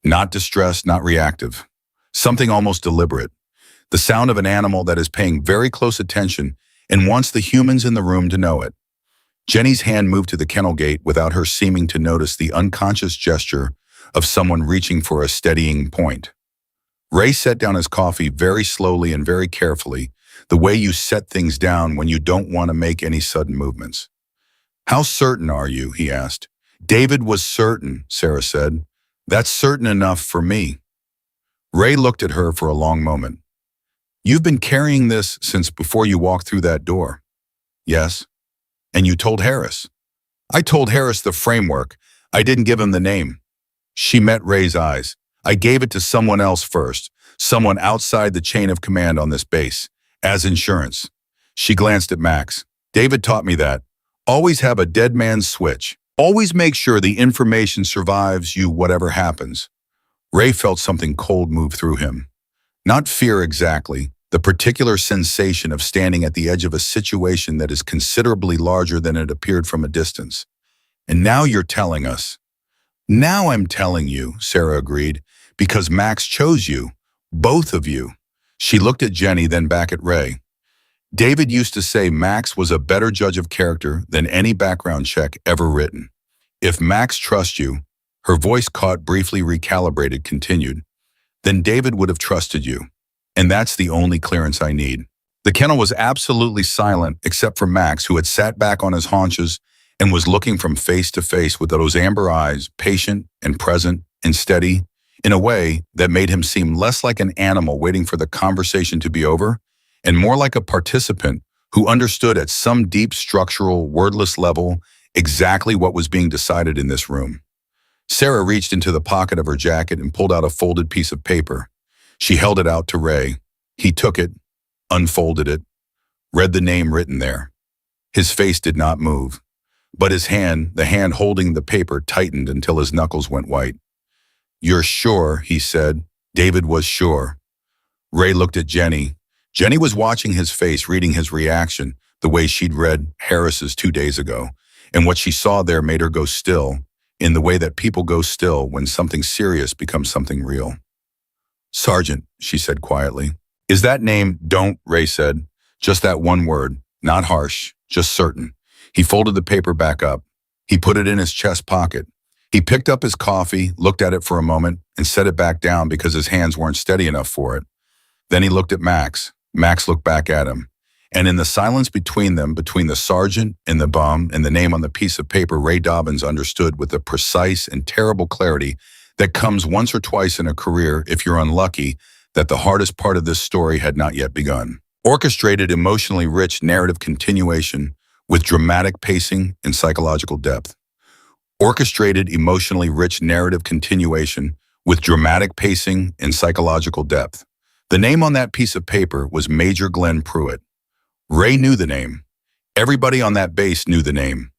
Not distressed, not reactive. Something almost deliberate. The sound of an animal that is paying very close attention and wants the humans in the room to know it. Jenny's hand moved to the kennel gate without her seeming to notice the unconscious gesture of someone reaching for a steadying point. Ray set down his coffee very slowly and very carefully, the way you set things down when you don't want to make any sudden movements. "How certain are you?" he asked. "David was certain," Sarah said. "That's certain enough for me." Ray looked at her for a long moment. "You've been carrying this since before you walked through that door." "Yes." "And you told Harris?" "I told Harris the framework. I didn't give him the name." She met Ray's eyes. "I gave it to someone else first, someone outside the chain of command on this base, as insurance. She glanced at Max. David taught me that. Always have a dead man's switch. Always make sure the information survives you whatever happens. Ray felt something cold move through him. Not fear exactly, the particular sensation of standing at the edge of a situation that is considerably larger than it appeared from a distance. And now you're telling us. Now I'm telling you, Sarah agreed, because Max chose you. Both of you. She looked at Jenny, then back at Ray. David used to say Max was a better judge of character than any background check ever written. If Max trusts you, her voice caught briefly recalibrated, continued, then David would have trusted you. And that's the only clearance I need. The kennel was absolutely silent except for Max, who had sat back on his haunches and was looking from face to face with those amber eyes, patient and present and steady, in a way that made him seem less like an animal waiting for the conversation to be over and more like a participant who understood at some deep structural, wordless level exactly what was being decided in this room. Sarah reached into the pocket of her jacket and pulled out a folded piece of paper. She held it out to Ray. He took it, unfolded it, read the name written there. His face did not move, but his hand, the hand holding the paper, tightened until his knuckles went white. You're sure, he said. David was sure. Ray looked at Jenny. Jenny was watching his face, reading his reaction, the way she'd read Harris's 2 days ago, and what she saw there made her go still, in the way that people go still when something serious becomes something real. Sergeant, she said quietly. Is that name? Don't, Ray said. Just that one word, not harsh, just certain. He folded the paper back up. He put it in his chest pocket. He picked up his coffee, looked at it for a moment, and set it back down because his hands weren't steady enough for it. Then he looked at Max. Max looked back at him. And in the silence between them, between the sergeant and the bum and the name on the piece of paper, Ray Dobbins understood with the precise and terrible clarity that comes once or twice in a career if you're unlucky that the hardest part of this story had not yet begun. Orchestrated, emotionally rich narrative continuation with dramatic pacing and psychological depth. Orchestrated, emotionally rich narrative continuation with dramatic pacing and psychological depth. The name on that piece of paper was Major Glenn Pruitt. Ray knew the name. Everybody on that base knew the name.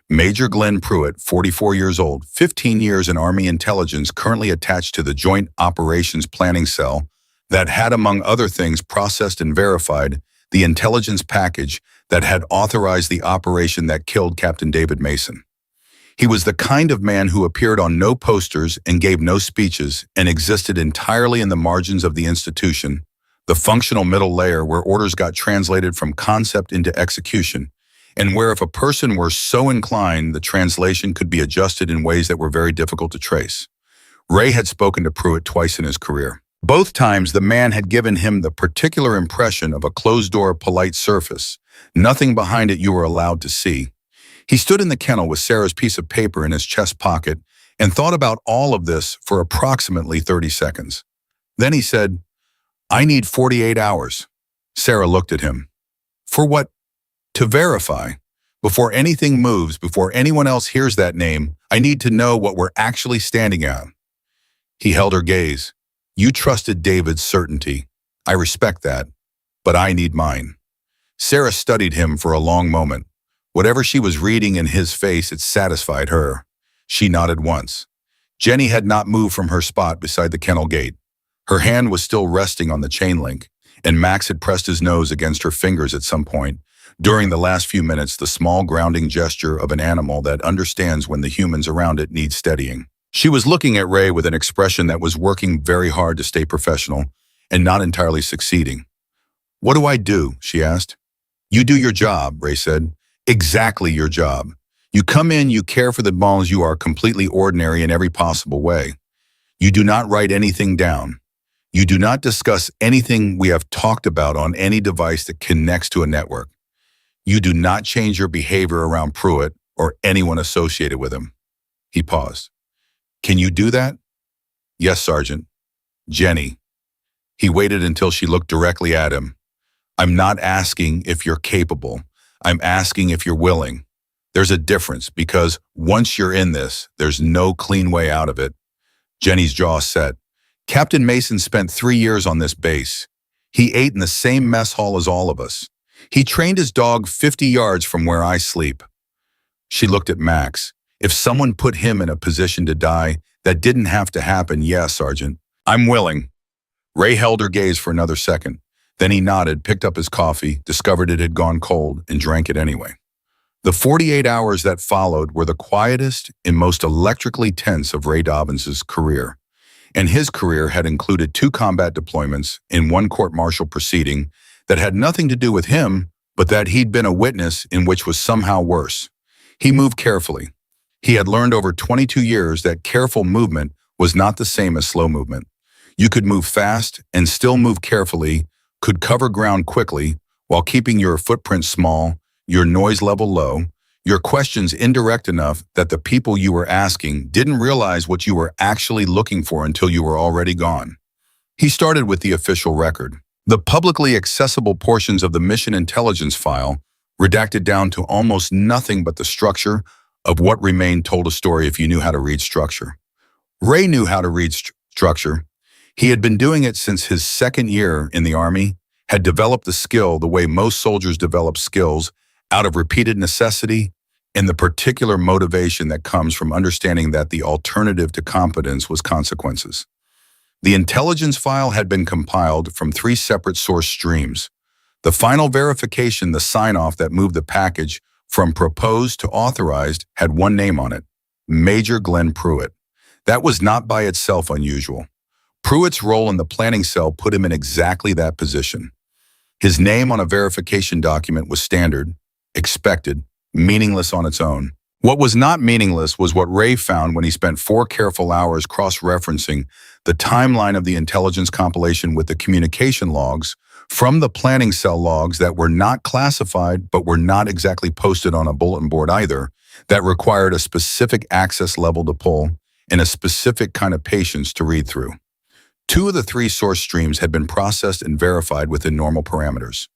Major Glenn Pruitt, 44 years old, 15 years in Army intelligence, currently attached to the Joint Operations Planning Cell that had, among other things, processed and verified the intelligence package that had authorized the operation that killed Captain David Mason. He was the kind of man who appeared on no posters and gave no speeches and existed entirely in the margins of the institution, the functional middle layer where orders got translated from concept into execution, and where if a person were so inclined, the translation could be adjusted in ways that were very difficult to trace. Ray had spoken to Pruitt twice in his career. Both times, the man had given him the particular impression of a closed-door, polite surface, nothing behind it you were allowed to see. He stood in the kennel with Sarah's piece of paper in his chest pocket and thought about all of this for approximately 30 seconds. Then he said, I need 48 hours. Sarah looked at him. For what? To verify. Before anything moves, before anyone else hears that name, I need to know what we're actually standing on. He held her gaze. You trusted David's certainty. I respect that, but I need mine. Sarah studied him for a long moment. Whatever she was reading in his face, it satisfied her. She nodded once. Jenny had not moved from her spot beside the kennel gate. Her hand was still resting on the chain link, and Max had pressed his nose against her fingers at some point. During the last few minutes, the small grounding gesture of an animal that understands when the humans around it need steadying. She was looking at Ray with an expression that was working very hard to stay professional and not entirely succeeding. What do I do? She asked. You do your job, Ray said. Exactly your job. You come in, you care for the balls, you are completely ordinary in every possible way. You do not write anything down. You do not discuss anything we have talked about on any device that connects to a network. You do not change your behavior around Pruitt or anyone associated with him. He paused. Can you do that? Yes, Sergeant. Jenny. He waited until she looked directly at him. I'm not asking if you're capable. I'm asking if you're willing. There's a difference because once you're in this, there's no clean way out of it. Jenny's jaw set. Captain Mason spent 3 years on this base. He ate in the same mess hall as all of us. He trained his dog 50 yards from where I sleep. She looked at Max. If someone put him in a position to die, that didn't have to happen, yes, Sergeant. I'm willing. Ray held her gaze for another second. Then he nodded, picked up his coffee, discovered it had gone cold, and drank it anyway. The 48 hours that followed were the quietest and most electrically tense of Ray Dobbins's career. And his career had included 2 combat deployments in 1 court-martial proceeding that had nothing to do with him, but that he'd been a witness in, which was somehow worse. He moved carefully. He had learned over 22 years that careful movement was not the same as slow movement. You could move fast and still move carefully, could cover ground quickly while keeping your footprint small, your noise level low, your questions indirect enough that the people you were asking didn't realize what you were actually looking for until you were already gone. He started with the official record. The publicly accessible portions of the mission intelligence file, redacted down to almost nothing but the structure of what remained, told a story if you knew how to read structure. Ray knew how to read structure. He had been doing it since his 2nd year in the Army, had developed the skill the way most soldiers develop skills, out of repeated necessity and the particular motivation that comes from understanding that the alternative to competence was consequences. The intelligence file had been compiled from 3 separate source streams. The final verification, the sign-off that moved the package from proposed to authorized, had 1 name on it: Major Glenn Pruitt. That was not by itself unusual. Pruitt's role in the planning cell put him in exactly that position. His name on a verification document was standard, expected, meaningless on its own. What was not meaningless was what Ray found when he spent 4 careful hours cross-referencing the timeline of the intelligence compilation with the communication logs from the planning cell logs that were not classified but were not exactly posted on a bulletin board either, that required a specific access level to pull and a specific kind of patience to read through. 2 of the 3 source streams had been processed and verified within normal parameters.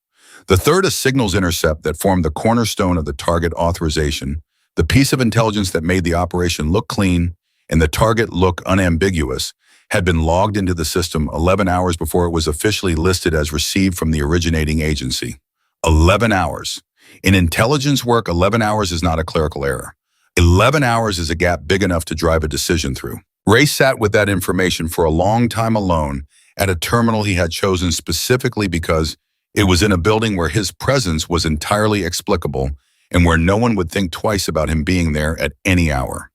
The third, a signals intercept that formed the cornerstone of the target authorization, the piece of intelligence that made the operation look clean and the target look unambiguous, had been logged into the system 11 hours before it was officially listed as received from the originating agency. 11 hours. In intelligence work, 11 hours is not a clerical error. 11 hours is a gap big enough to drive a decision through. Ray sat with that information for a long time alone at a terminal he had chosen specifically because it was in a building where his presence was entirely explicable and where no one would think twice about him being there at any hour.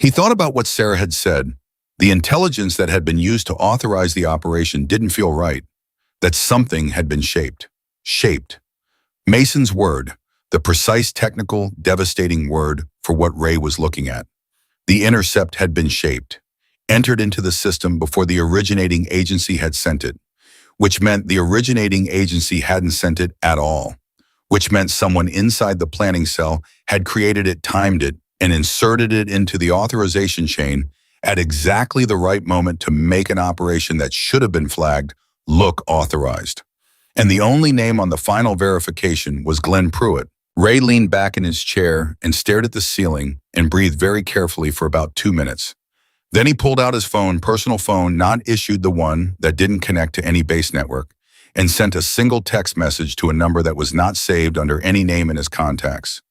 He thought about what Sarah had said. The intelligence that had been used to authorize the operation didn't feel right, that something had been shaped. Shaped. Mason's word, the precise, technical, devastating word for what Ray was looking at. The intercept had been shaped, entered into the system before the originating agency had sent it, which meant the originating agency hadn't sent it at all, which meant someone inside the planning cell had created it, timed it, and inserted it into the authorization chain at exactly the right moment to make an operation that should have been flagged look authorized. And the only name on the final verification was Glenn Pruitt. Ray leaned back in his chair and stared at the ceiling and breathed very carefully for about 2 minutes. Then he pulled out his phone, personal phone, not issued, the one that didn't connect to any base network, and sent a single text message to a number that was not saved under any name in his contacts.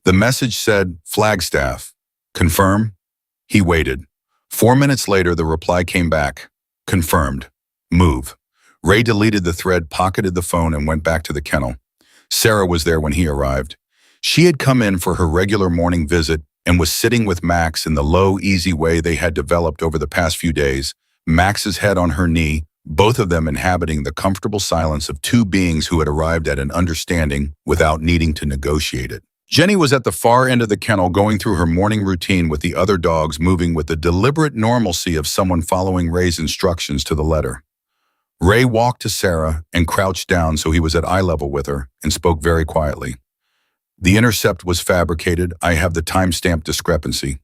The message said, Flagstaff. Confirm? He waited. 4 minutes later, the reply came back. Confirmed. Move. Ray deleted the thread, pocketed the phone, and went back to the kennel. Sarah was there when he arrived. She had come in for her regular morning visit and was sitting with Max in the low, easy way they had developed over the past few days, Max's head on her knee, both of them inhabiting the comfortable silence of 2 beings who had arrived at an understanding without needing to negotiate it. Jenny was at the far end of the kennel going through her morning routine with the other dogs, moving with the deliberate normalcy of someone following Ray's instructions to the letter. Ray walked to Sarah and crouched down so he was at eye level with her and spoke very quietly. The intercept was fabricated. I have the timestamp discrepancy.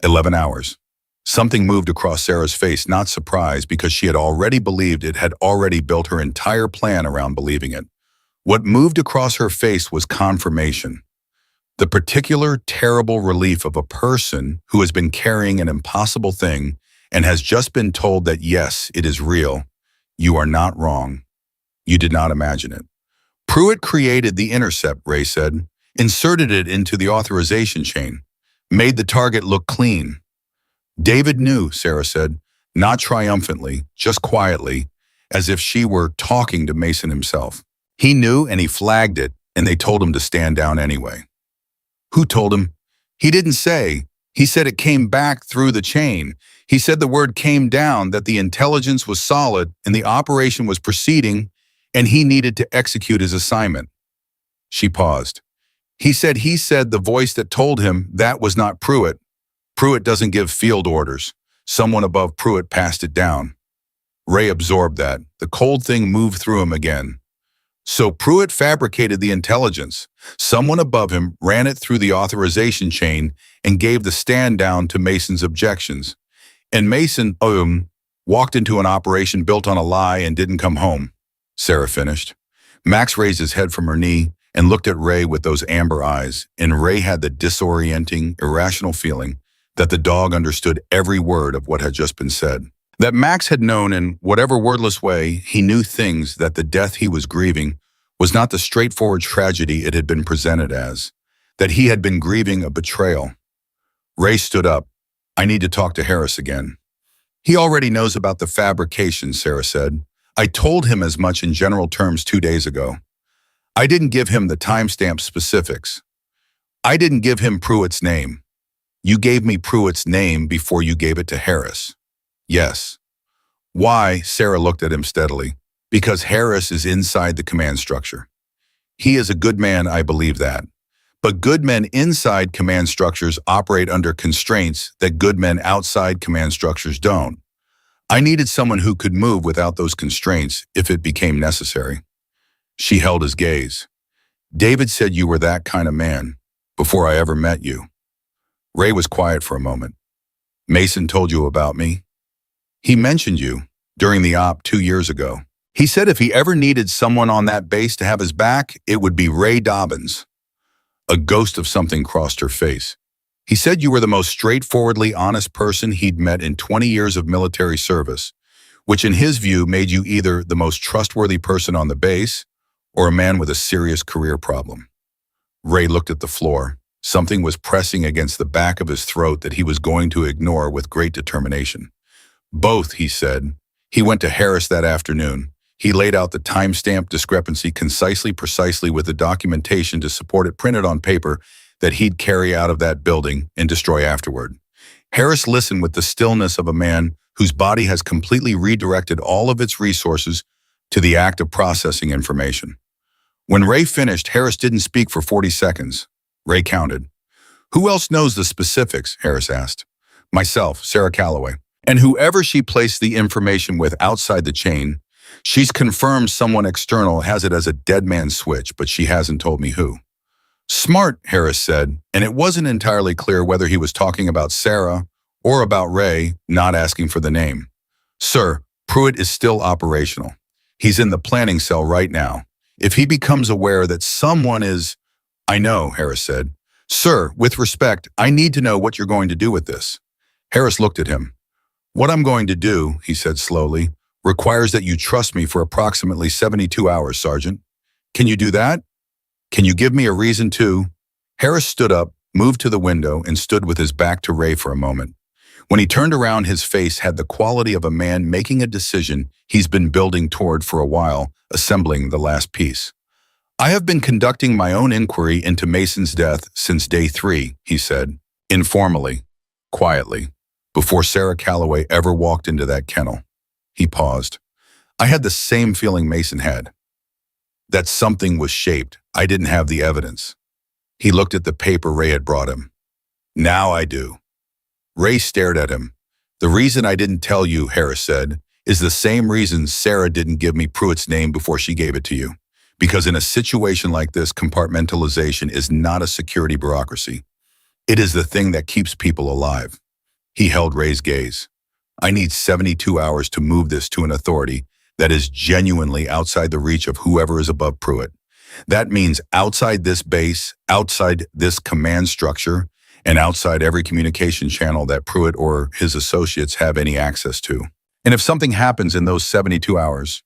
11 hours. Something moved across Sarah's face, not surprise, because she had already believed it, had already built her entire plan around believing it. What moved across her face was confirmation. The particular terrible relief of a person who has been carrying an impossible thing and has just been told that yes, it is real. You are not wrong. You did not imagine it. Pruitt created the intercept, Ray said, inserted it into the authorization chain, made the target look clean. David knew, Sarah said, not triumphantly, just quietly, as if she were talking to Mason himself. He knew and he flagged it, and they told him to stand down anyway. Who told him? He didn't say. He said it came back through the chain. He said the word came down, that the intelligence was solid and the operation was proceeding, and he needed to execute his assignment. She paused. He said the voice that told him that was not Pruitt. Pruitt doesn't give field orders. Someone above Pruitt passed it down. Ray absorbed that. The cold thing moved through him again. So Pruitt fabricated the intelligence. Someone above him ran it through the authorization chain and gave the stand down to Mason's objections. And Mason, walked into an operation built on a lie and didn't come home. Sarah finished. Max raised his head from her knee and looked at Ray with those amber eyes, and Ray had the disorienting, irrational feeling that the dog understood every word of what had just been said. That Max had known in whatever wordless way, he knew things that the death he was grieving was not the straightforward tragedy it had been presented as, that he had been grieving a betrayal. Ray stood up. I need to talk to Harris again. He already knows about the fabrication, Sarah said. I told him as much in general terms 2 days ago. I didn't give him the timestamp specifics. I didn't give him Pruitt's name. You gave me Pruitt's name before you gave it to Harris. Yes. Why? Sarah looked at him steadily. Because Harris is inside the command structure. He is a good man, I believe that. But good men inside command structures operate under constraints that good men outside command structures don't. I needed someone who could move without those constraints if it became necessary. She held his gaze. David said you were that kind of man before I ever met you. Ray was quiet for a moment. Mason told you about me? He mentioned you during the op 2 years ago. He said if he ever needed someone on that base to have his back, it would be Ray Dobbins. A ghost of something crossed her face. He said you were the most straightforwardly honest person he'd met in 20 years of military service, which in his view made you either the most trustworthy person on the base or a man with a serious career problem. Ray looked at the floor. Something was pressing against the back of his throat that he was going to ignore with great determination. Both, he said. He went to Harris that afternoon. He laid out the timestamp discrepancy precisely with the documentation to support it printed on paper that he'd carry out of that building and destroy afterward. Harris listened with the stillness of a man whose body has completely redirected all of its resources to the act of processing information. When Ray finished, Harris didn't speak for 40 seconds. Ray counted. Who else knows the specifics? Harris asked. Myself, Sarah Calloway. And whoever she placed the information with outside the chain, she's confirmed someone external has it as a dead man switch, but she hasn't told me who. Smart, Harris said, and it wasn't entirely clear whether he was talking about Sarah or about Ray, not asking for the name. Sir, Pruitt is still operational. He's in the planning cell right now. If he becomes aware that someone is... I know, Harris said. Sir, with respect, I need to know what you're going to do with this. Harris looked at him. What I'm going to do, he said slowly, requires that you trust me for approximately 72 hours, Sergeant. Can you do that? Can you give me a reason to? Harris stood up, moved to the window, and stood with his back to Ray for a moment. When he turned around, his face had the quality of a man making a decision he's been building toward for a while, assembling the last piece. I have been conducting my own inquiry into Mason's death since day 3, he said, informally, quietly, before Sarah Calloway ever walked into that kennel. He paused. I had the same feeling Mason had. That something was shaped. I didn't have the evidence. He looked at the paper Ray had brought him. Now I do. Ray stared at him. The reason I didn't tell you, Harris said, is the same reason Sarah didn't give me Pruitt's name before she gave it to you. Because in a situation like this, compartmentalization is not a security bureaucracy. It is the thing that keeps people alive. He held Ray's gaze. I need 72 hours to move this to an authority that is genuinely outside the reach of whoever is above Pruitt. That means outside this base, outside this command structure, and outside every communication channel that Pruitt or his associates have any access to. And if something happens in those 72 hours,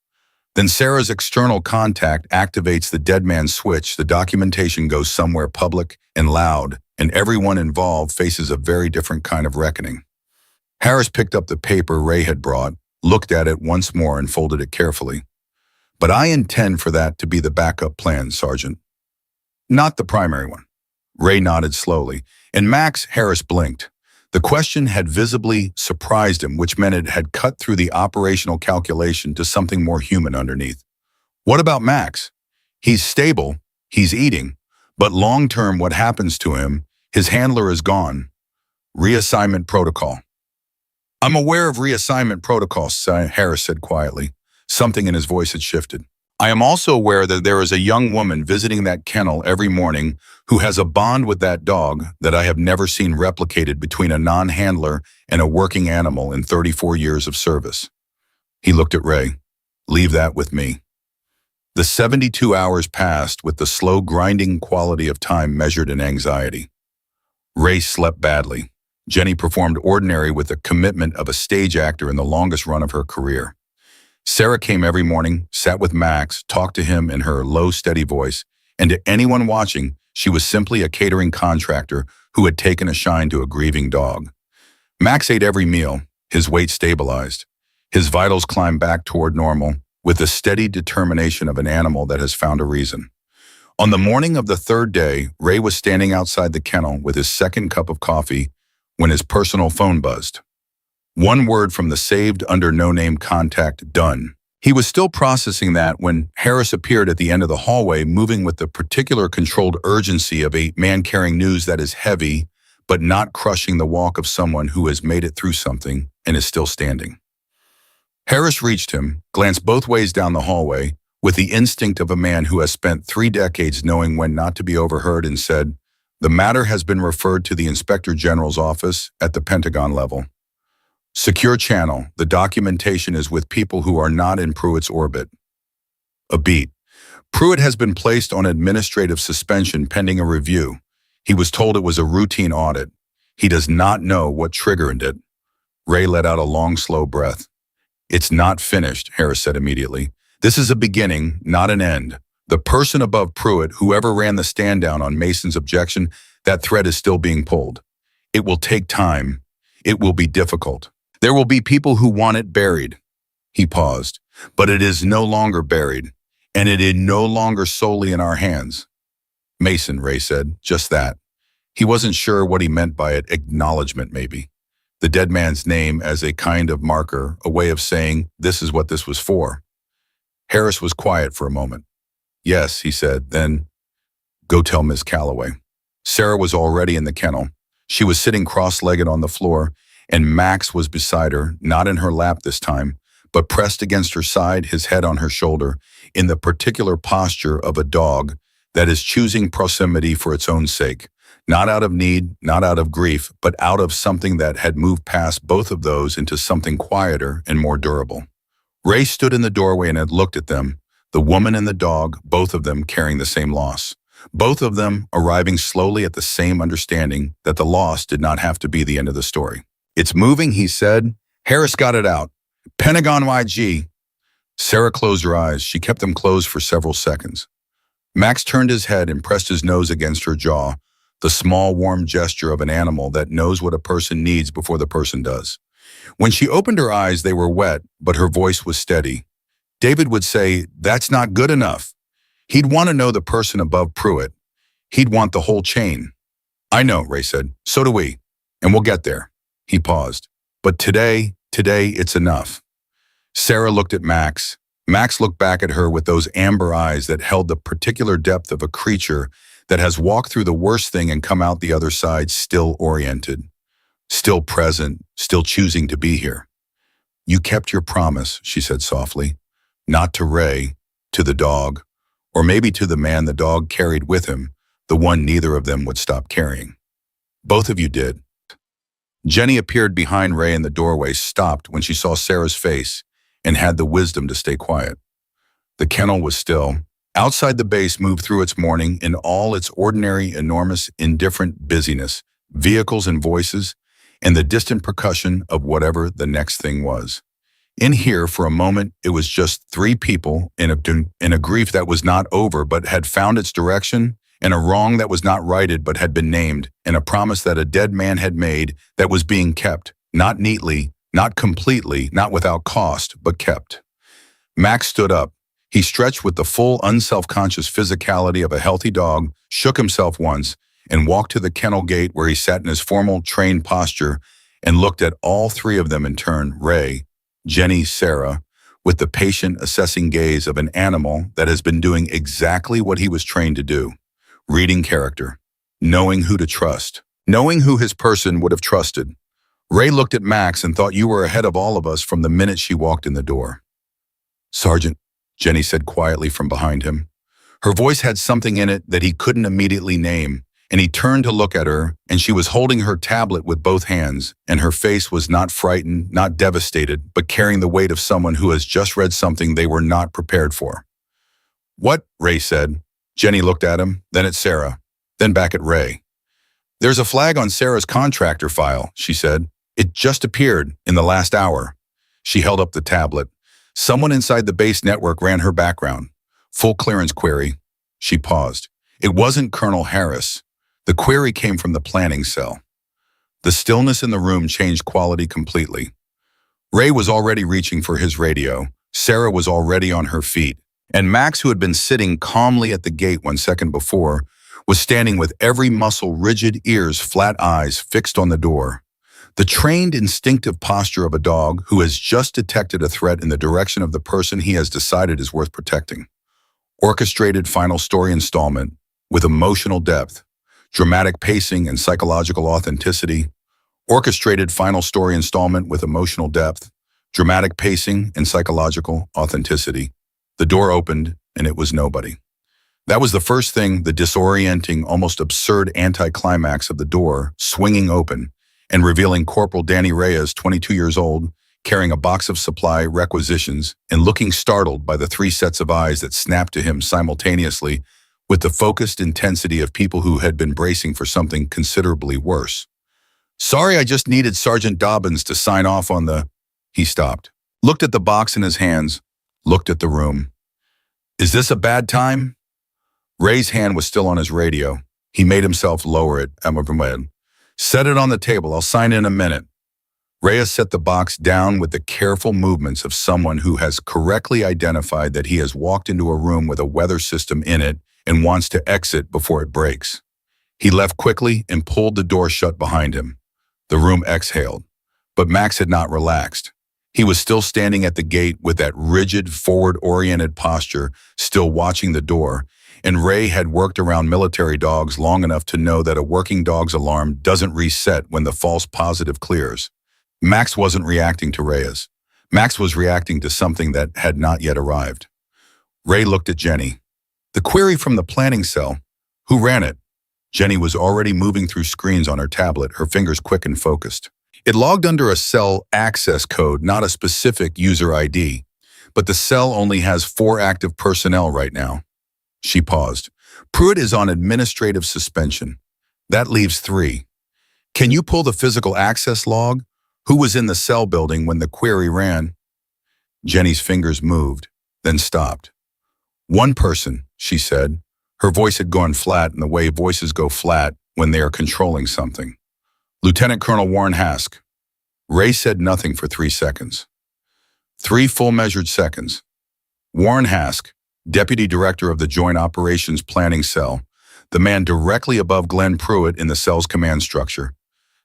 then Sarah's external contact activates the dead man's switch, the documentation goes somewhere public and loud, and everyone involved faces a very different kind of reckoning. Harris picked up the paper Ray had brought, looked at it once more and folded it carefully. But I intend for that to be the backup plan, Sergeant. Not the primary one. Ray nodded slowly, and Max Harris blinked. The question had visibly surprised him, which meant it had cut through the operational calculation to something more human underneath. What about Max? He's stable, he's eating, but long-term what happens to him? His handler is gone. Reassignment protocol. I'm aware of reassignment protocols, Harris said quietly. Something in his voice had shifted. I am also aware that there is a young woman visiting that kennel every morning who has a bond with that dog that I have never seen replicated between a non-handler and a working animal in 34 years of service. He looked at Ray. Leave that with me. The 72 hours passed with the slow grinding quality of time measured in anxiety. Ray slept badly. Jenny performed ordinary with the commitment of a stage actor in the longest run of her career. Sarah came every morning, sat with Max, talked to him in her low, steady voice, and to anyone watching, she was simply a catering contractor who had taken a shine to a grieving dog. Max ate every meal, his weight stabilized. His vitals climbed back toward normal, with the steady determination of an animal that has found a reason. On the morning of the third day, Ray was standing outside the kennel with his second cup of coffee when his personal phone buzzed. One word from the saved under no-name contact, done. He was still processing that when Harris appeared at the end of the hallway, moving with the particular controlled urgency of a man carrying news that is heavy, but not crushing the walk of someone who has made it through something and is still standing. Harris reached him, glanced both ways down the hallway, with the instinct of a man who has spent 3 decades knowing when not to be overheard, and said, "The matter has been referred to the Inspector General's office at the Pentagon level. Secure channel, the documentation is with people who are not in Pruitt's orbit." A beat. Pruitt has been placed on administrative suspension pending a review. He was told it was a routine audit. He does not know what triggered it. Ray let out a long, slow breath. "It's not finished," Harris said immediately. "This is a beginning, not an end. The person above Pruitt, whoever ran the stand down on Mason's objection, that thread is still being pulled. It will take time. It will be difficult. There will be people who want it buried." He paused. "But it is no longer buried, and it is no longer solely in our hands." "Mason," Ray said, "just that." He wasn't sure what he meant by it. Acknowledgement, maybe. The dead man's name as a kind of marker, a way of saying, this is what this was for. Harris was quiet for a moment. "Yes," he said, then, "Go tell Miss Calloway." Sarah was already in the kennel. She was sitting cross-legged on the floor, and Max was beside her, not in her lap this time, but pressed against her side, his head on her shoulder, in the particular posture of a dog that is choosing proximity for its own sake, not out of need, not out of grief, but out of something that had moved past both of those into something quieter and more durable. Ray stood in the doorway and had looked at them, the woman and the dog, both of them carrying the same loss. Both of them arriving slowly at the same understanding that the loss did not have to be the end of the story. "It's moving," he said. Harris got it out. "Pentagon YG." Sarah closed her eyes. She kept them closed for several seconds. Max turned his head and pressed his nose against her jaw, the small, warm gesture of an animal that knows what a person needs before the person does. When she opened her eyes, they were wet, but her voice was steady. David would say, "That's not good enough." He'd want to know the person above Pruitt. He'd want the whole chain. "I know," Ray said. "So do we. And we'll get there." He paused. "But today, it's enough." Sarah looked at Max. Max looked back at her with those amber eyes that held the particular depth of a creature that has walked through the worst thing and come out the other side still oriented, still present, still choosing to be here. "You kept your promise," she said softly. "Not to Ray, to the dog, or maybe to the man the dog carried with him, the one neither of them would stop carrying. Both of you did." Jenny appeared behind Ray in the doorway, stopped when she saw Sarah's face, and had the wisdom to stay quiet. The kennel was still. Outside the base moved through its morning in all its ordinary, enormous, indifferent busyness, vehicles and voices, and the distant percussion of whatever the next thing was. In here, for a moment, it was just three people in a grief that was not over but had found its direction, and a wrong that was not righted but had been named, and a promise that a dead man had made that was being kept, not neatly, not completely, not without cost, but kept. Max stood up. He stretched with the full, unself-conscious physicality of a healthy dog, shook himself once, and walked to the kennel gate where he sat in his formal, trained posture and looked at all three of them in turn, Ray, Jenny, Sarah, with the patient, assessing gaze of an animal that has been doing exactly what he was trained to do, reading character, knowing who to trust, knowing who his person would have trusted. Ray looked at Max and thought you were ahead of all of us from the minute she walked in the door. Sergeant, Jenny said quietly from behind him. Her voice had something in it that he couldn't immediately name, and he turned to look at her, and she was holding her tablet with both hands, and her face was not frightened, not devastated, but carrying the weight of someone who has just read something they were not prepared for. What? Ray said. Jenny looked at him, then at Sarah, then back at Ray. There's a flag on Sarah's contractor file, she said. It just appeared in the last hour. She held up the tablet. Someone inside the base network ran her background. Full clearance query. She paused. It wasn't Colonel Harris. The query came from the planning cell. The stillness in the room changed quality completely. Ray was already reaching for his radio. Sarah was already on her feet. And Max, who had been sitting calmly at the gate 1 second before, was standing with every muscle rigid, ears, flat eyes fixed on the door. The trained, instinctive posture of a dog who has just detected a threat in the direction of the person he has decided is worth protecting. Orchestrated final story installment with emotional depth, dramatic pacing and psychological authenticity. Orchestrated final story installment with emotional depth, dramatic pacing and psychological authenticity. The door opened and it was nobody. That was the first thing, the disorienting, almost absurd anticlimax of the door swinging open and revealing Corporal Danny Reyes, 22 years old, carrying a box of supply requisitions and looking startled by the three sets of eyes that snapped to him simultaneously with the focused intensity of people who had been bracing for something considerably worse. Sorry, I just needed Sergeant Dobbins to sign off on the... He stopped, looked at the box in his hands, looked at the room. Is this a bad time? Ray's hand was still on his radio. He made himself lower it. Set it on the table. I'll sign in a minute. Reyes set the box down with the careful movements of someone who has correctly identified that he has walked into a room with a weather system in it and wants to exit before it breaks. He left quickly and pulled the door shut behind him. The room exhaled, but Max had not relaxed. He was still standing at the gate with that rigid, forward-oriented posture, still watching the door, and Ray had worked around military dogs long enough to know that a working dog's alarm doesn't reset when the false positive clears. Max wasn't reacting to Reyes. Max was reacting to something that had not yet arrived. Ray looked at Jenny. The query from the planning cell. Who ran it? Jenny was already moving through screens on her tablet, her fingers quick and focused. It logged under a cell access code, not a specific user ID, but the cell only has 4 active personnel right now. She paused. Pruitt is on administrative suspension. That leaves 3. Can you pull the physical access log? Who was in the cell building when the query ran? Jenny's fingers moved, then stopped. 1 person, she said. Her voice had gone flat in the way voices go flat when they are controlling something. Lieutenant Colonel Warren Hask. Ray said nothing for 3 seconds. 3 full measured seconds. Warren Hask, Deputy Director of the Joint Operations Planning Cell, the man directly above Glenn Pruitt in the cell's command structure.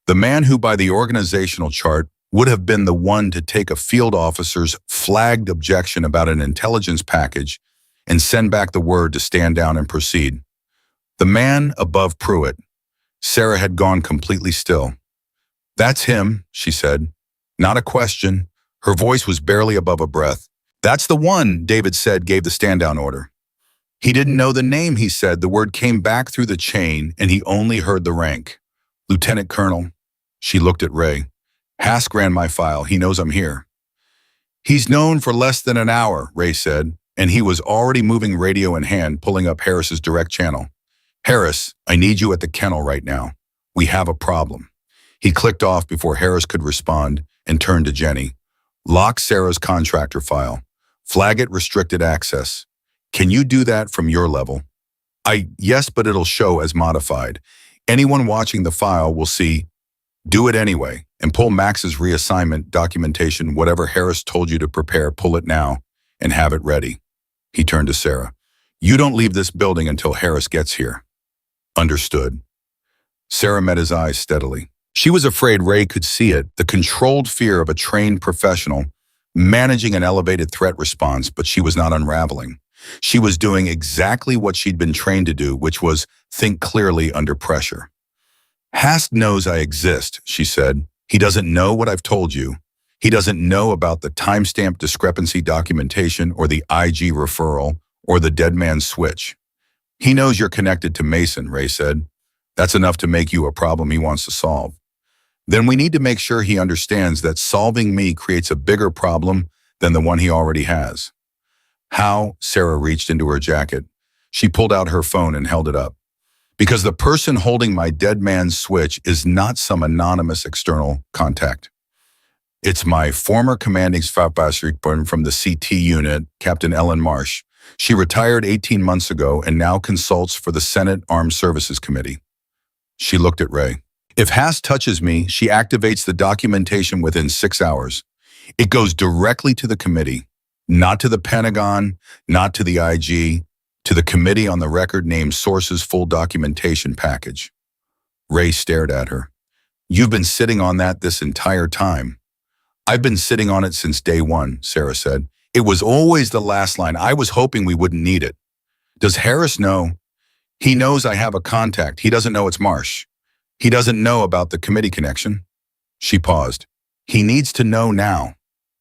The man who, by the organizational chart, would have been the one to take a field officer's flagged objection about an intelligence package and send back the word to stand down and proceed. The man above Pruitt. Sarah had gone completely still. That's him, she said. Not a question. Her voice was barely above a breath. That's the one, David said, gave the stand-down order. He didn't know the name, he said. The word came back through the chain, and he only heard the rank. Lieutenant Colonel. She looked at Ray. Hask ran my file. He knows I'm here. He's known for less than an hour, Ray said, and he was already moving radio in hand, pulling up Harris's direct channel. Harris, I need you at the kennel right now. We have a problem. He clicked off before Harris could respond and turned to Jenny. Lock Sarah's contractor file. Flag it restricted access. Can you do that from your level? Yes, but it'll show as modified. Anyone watching the file will see, do it anyway, and pull Max's reassignment documentation, whatever Harris told you to prepare, pull it now, and have it ready. He turned to Sarah. You don't leave this building until Harris gets here. Understood. Sarah met his eyes steadily. She was afraid Ray could see it, the controlled fear of a trained professional managing an elevated threat response, but she was not unraveling. She was doing exactly what she'd been trained to do, which was think clearly under pressure. Hask knows I exist, she said. He doesn't know what I've told you. He doesn't know about the timestamp discrepancy documentation or the IG referral or the dead man's switch. He knows you're connected to Mason, Ray said. That's enough to make you a problem he wants to solve. Then we need to make sure he understands that solving me creates a bigger problem than the one he already has. How? Sarah reached into her jacket. She pulled out her phone and held it up. Because the person holding my dead man's switch is not some anonymous external contact. It's my former commanding Heartbroken from the CT unit, Captain Ellen Marsh. She retired 18 months ago and now consults for the Senate Armed Services Committee. She looked at Ray. If Hask touches me, she activates the documentation within 6 hours. It goes directly to the committee, not to the Pentagon, not to the IG, to the committee on the record named Sources Full Documentation Package. Ray stared at her. You've been sitting on that this entire time. I've been sitting on it since day one, Sarah said. It was always the last line. I was hoping we wouldn't need it. Does Harris know? He knows I have a contact. He doesn't know it's Marsh. He doesn't know about the committee connection. She paused. He needs to know now.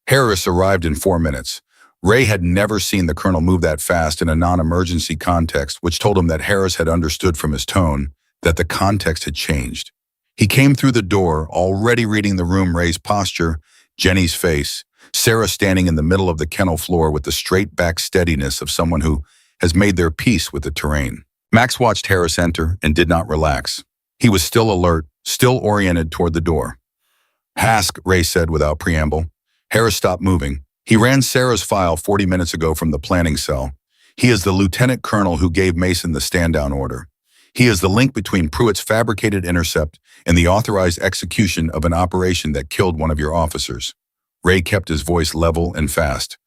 Harris arrived in 4 minutes. Ray had never seen the colonel move that fast in a non-emergency context, which told him that Harris had understood from his tone that the context had changed. He came through the door, already reading the room, Ray's posture, Jenny's face, Sarah standing in the middle of the kennel floor with the straight-back steadiness of someone who has made their peace with the terrain. Max watched Harris enter and did not relax. He was still alert, still oriented toward the door. Hask, Ray said without preamble. Harris stopped moving. He ran Sarah's file 40 minutes ago from the planning cell. He is the lieutenant colonel who gave Mason the stand-down order. He is the link between Pruitt's fabricated intercept and the authorized execution of an operation that killed one of your officers. Ray kept his voice level and fast.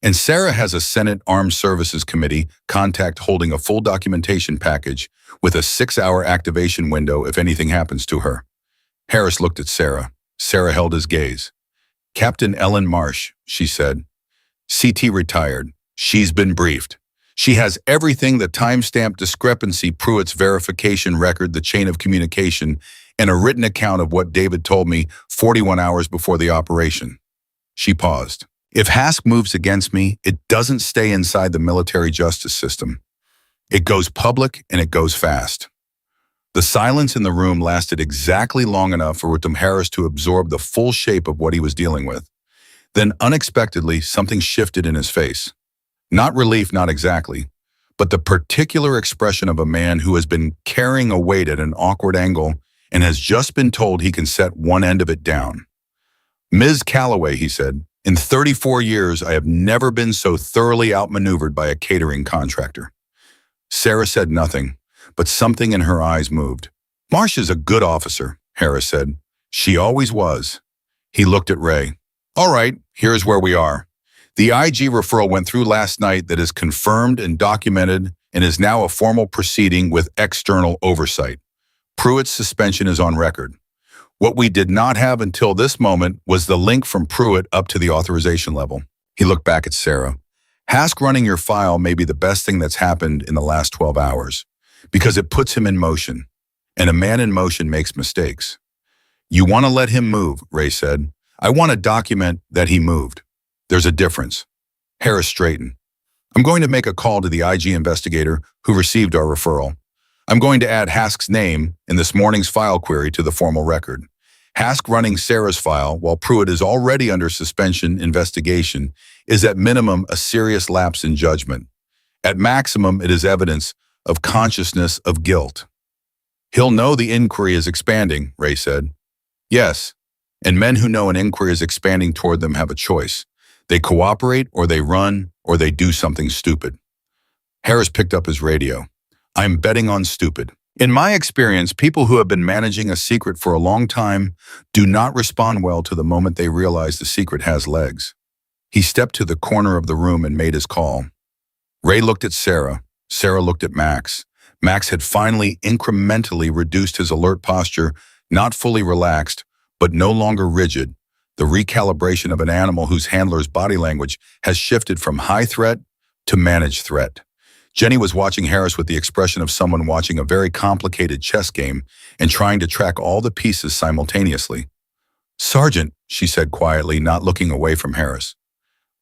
And Sarah has a Senate Armed Services Committee contact holding a full documentation package with a 6-hour activation window if anything happens to her. Harris looked at Sarah. Sarah held his gaze. Captain Ellen Marsh, she said. CT retired. She's been briefed. She has everything: the timestamp discrepancy, Pruitt's verification record, the chain of communication, and a written account of what David told me 41 hours before the operation. She paused. If Hask moves against me, it doesn't stay inside the military justice system. It goes public and it goes fast. The silence in the room lasted exactly long enough for Harris to absorb the full shape of what he was dealing with. Then, unexpectedly, something shifted in his face. Not relief, not exactly, but the particular expression of a man who has been carrying a weight at an awkward angle and has just been told he can set one end of it down. Ms. Calloway, he said, in 34 years, I have never been so thoroughly outmaneuvered by a catering contractor. Sarah said nothing, but something in her eyes moved. Marsh is a good officer, Harris said. She always was. He looked at Ray. All right, here's where we are. The IG referral went through last night that is confirmed and documented and is now a formal proceeding with external oversight. Pruitt's suspension is on record. What we did not have until this moment was the link from Pruitt up to the authorization level. He looked back at Sarah. Hask running your file may be the best thing that's happened in the last 12 hours, because it puts him in motion, and a man in motion makes mistakes. You want to let him move, Ray said. I want to document that he moved. There's a difference. Harris straightened. I'm going to make a call to the IG investigator who received our referral. I'm going to add Hask's name in this morning's file query to the formal record. Hask running Sarah's file while Pruitt is already under suspension investigation is at minimum a serious lapse in judgment. At maximum, it is evidence of consciousness of guilt. He'll know the inquiry is expanding, Ray said. Yes, and men who know an inquiry is expanding toward them have a choice. They cooperate, or they run, or they do something stupid. Harris picked up his radio. I'm betting on stupid. In my experience, people who have been managing a secret for a long time do not respond well to the moment they realize the secret has legs. He stepped to the corner of the room and made his call. Ray looked at Sarah. Sarah looked at Max. Max had finally incrementally reduced his alert posture, not fully relaxed, but no longer rigid. The recalibration of an animal whose handler's body language has shifted from high threat to managed threat. Jenny was watching Harris with the expression of someone watching a very complicated chess game and trying to track all the pieces simultaneously. Sergeant, she said quietly, not looking away from Harris.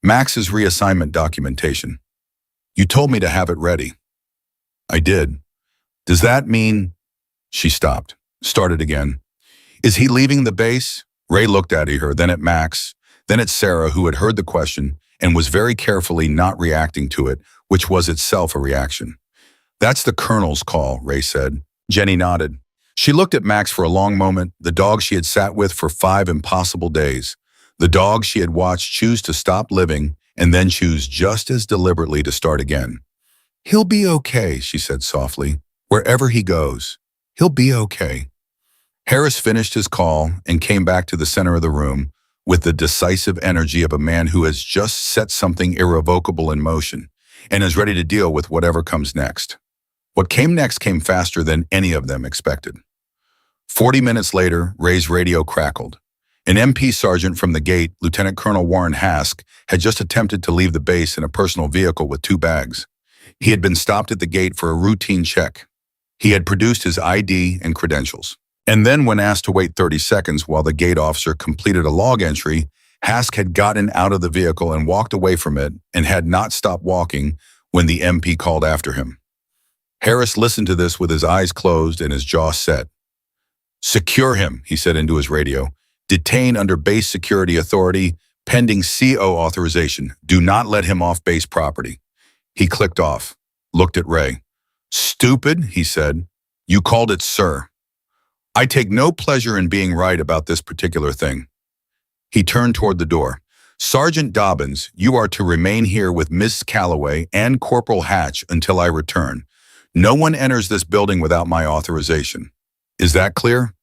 Max's reassignment documentation. You told me to have it ready. I did. Does that mean... She stopped, started again. Is he leaving the base? Ray looked at her, then at Max, then at Sarah, who had heard the question and was very carefully not reacting to it, which was itself a reaction. That's the colonel's call, Ray said. Jenny nodded. She looked at Max for a long moment, the dog she had sat with for 5 impossible days, the dog she had watched choose to stop living and then choose just as deliberately to start again. He'll be okay, she said softly. Wherever he goes, he'll be okay. Harris finished his call and came back to the center of the room with the decisive energy of a man who has just set something irrevocable in motion and is ready to deal with whatever comes next. What came next came faster than any of them expected. 40 minutes later, Ray's radio crackled. An MP sergeant from the gate, Lieutenant Colonel Warren Hask, had just attempted to leave the base in a personal vehicle with 2 bags. He had been stopped at the gate for a routine check. He had produced his ID and credentials. And then, when asked to wait 30 seconds while the gate officer completed a log entry, Hask had gotten out of the vehicle and walked away from it and had not stopped walking when the MP called after him. Harris listened to this with his eyes closed and his jaw set. Secure him, he said into his radio. Detain under base security authority, pending CO authorization. Do not let him off base property. He clicked off, looked at Ray. Stupid, he said. You called it sir. I take no pleasure in being right about this particular thing. He turned toward the door. Sergeant Dobbins, you are to remain here with Miss Calloway and Corporal Hatch until I return. No one enters this building without my authorization. Is that clear?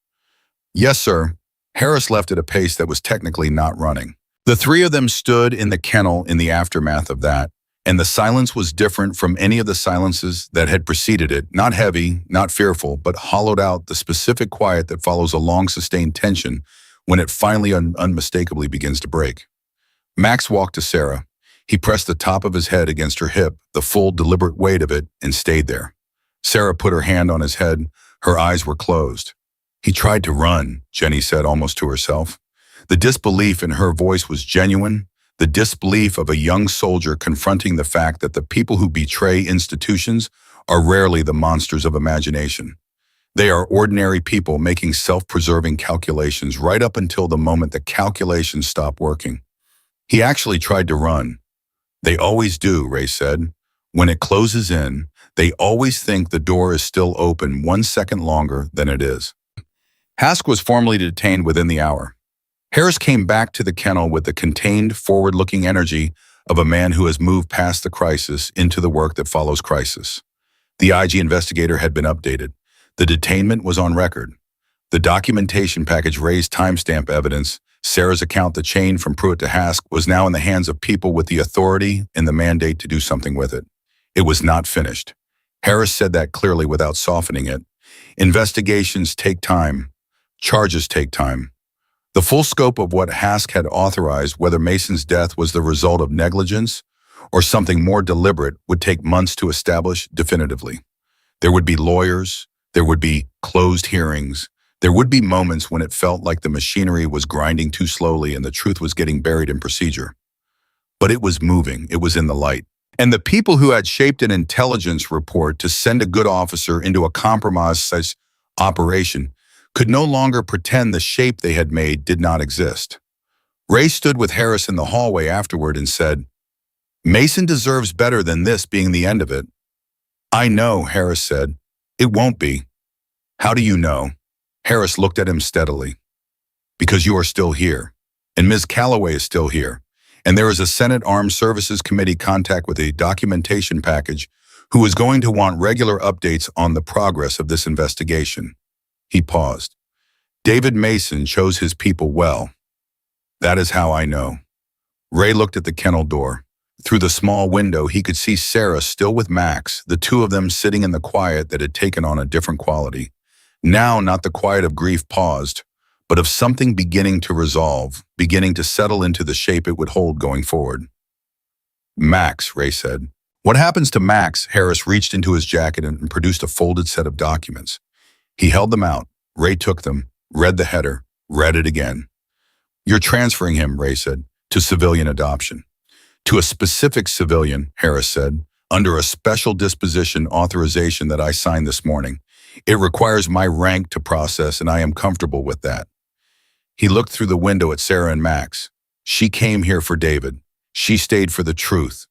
Yes, sir. Harris left at a pace that was technically not running. The 3 of them stood in the kennel in the aftermath of that, and the silence was different from any of the silences that had preceded it, not heavy, not fearful, but hollowed out the specific quiet that follows a long sustained tension when it finally unmistakably begins to break. Max walked to Sarah. He pressed the top of his head against her hip, the full, deliberate weight of it, and stayed there. Sarah put her hand on his head. Her eyes were closed. He tried to run, Jenny said almost to herself. The disbelief in her voice was genuine, the disbelief of a young soldier confronting the fact that the people who betray institutions are rarely the monsters of imagination. They are ordinary people making self-preserving calculations right up until the moment the calculations stop working. He actually tried to run. They always do, Ray said. When it closes in, they always think the door is still open 1 second longer than it is. Hask was formally detained within the hour. Harris came back to the kennel with the contained, forward-looking energy of a man who has moved past the crisis into the work that follows crisis. The IG investigator had been updated. The detainment was on record. The documentation package raised timestamp evidence. Sarah's account, the chain from Pruitt to Hask, was now in the hands of people with the authority and the mandate to do something with it. It was not finished. Harris said that clearly without softening it. Investigations take time. Charges take time. The full scope of what Hask had authorized, whether Mason's death was the result of negligence or something more deliberate, would take months to establish definitively. There would be lawyers, there would be closed hearings, there would be moments when it felt like the machinery was grinding too slowly and the truth was getting buried in procedure. But it was moving, it was in the light. And the people who had shaped an intelligence report to send a good officer into a compromised operation could no longer pretend the shape they had made did not exist. Ray stood with Harris in the hallway afterward and said, Mason deserves better than this being the end of it. I know, Harris said. It won't be. How do you know? Harris looked at him steadily. Because you are still here, and Ms. Calloway is still here, and there is a Senate Armed Services Committee contact with a documentation package who is going to want regular updates on the progress of this investigation. He paused. David Mason chose his people well. That is how I know. Ray looked at the kennel door. Through the small window, he could see Sarah still with Max, the two of them sitting in the quiet that had taken on a different quality. Now, not the quiet of grief paused, but of something beginning to resolve, beginning to settle into the shape it would hold going forward. Max, Ray said. What happens to Max? Harris reached into his jacket and produced a folded set of documents. He held them out. Ray took them, read the header, read it again. You're transferring him, Ray said, to civilian adoption. To a specific civilian, Harris said, under a special disposition authorization that I signed this morning. It requires my rank to process, and I am comfortable with that. He looked through the window at Sarah and Max. She came here for David. She stayed for the truth.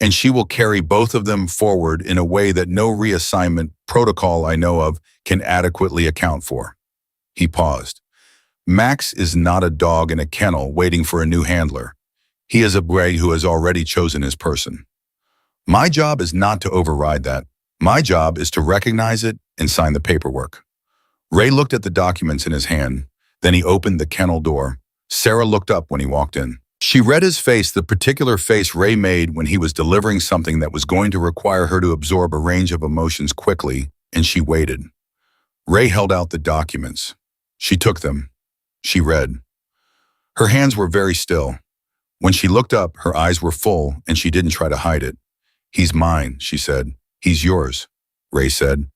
And she will carry both of them forward in a way that no reassignment protocol I know of can adequately account for. He paused. Max is not a dog in a kennel waiting for a new handler. He is a boy who has already chosen his person. My job is not to override that. My job is to recognize it and sign the paperwork. Ray looked at the documents in his hand. Then he opened the kennel door. Sarah looked up when he walked in. She read his face, the particular face Ray made when he was delivering something that was going to require her to absorb a range of emotions quickly, and she waited. Ray held out the documents. She took them. She read. Her hands were very still. When she looked up, her eyes were full, and she didn't try to hide it. He's mine, she said. He's yours, Ray said.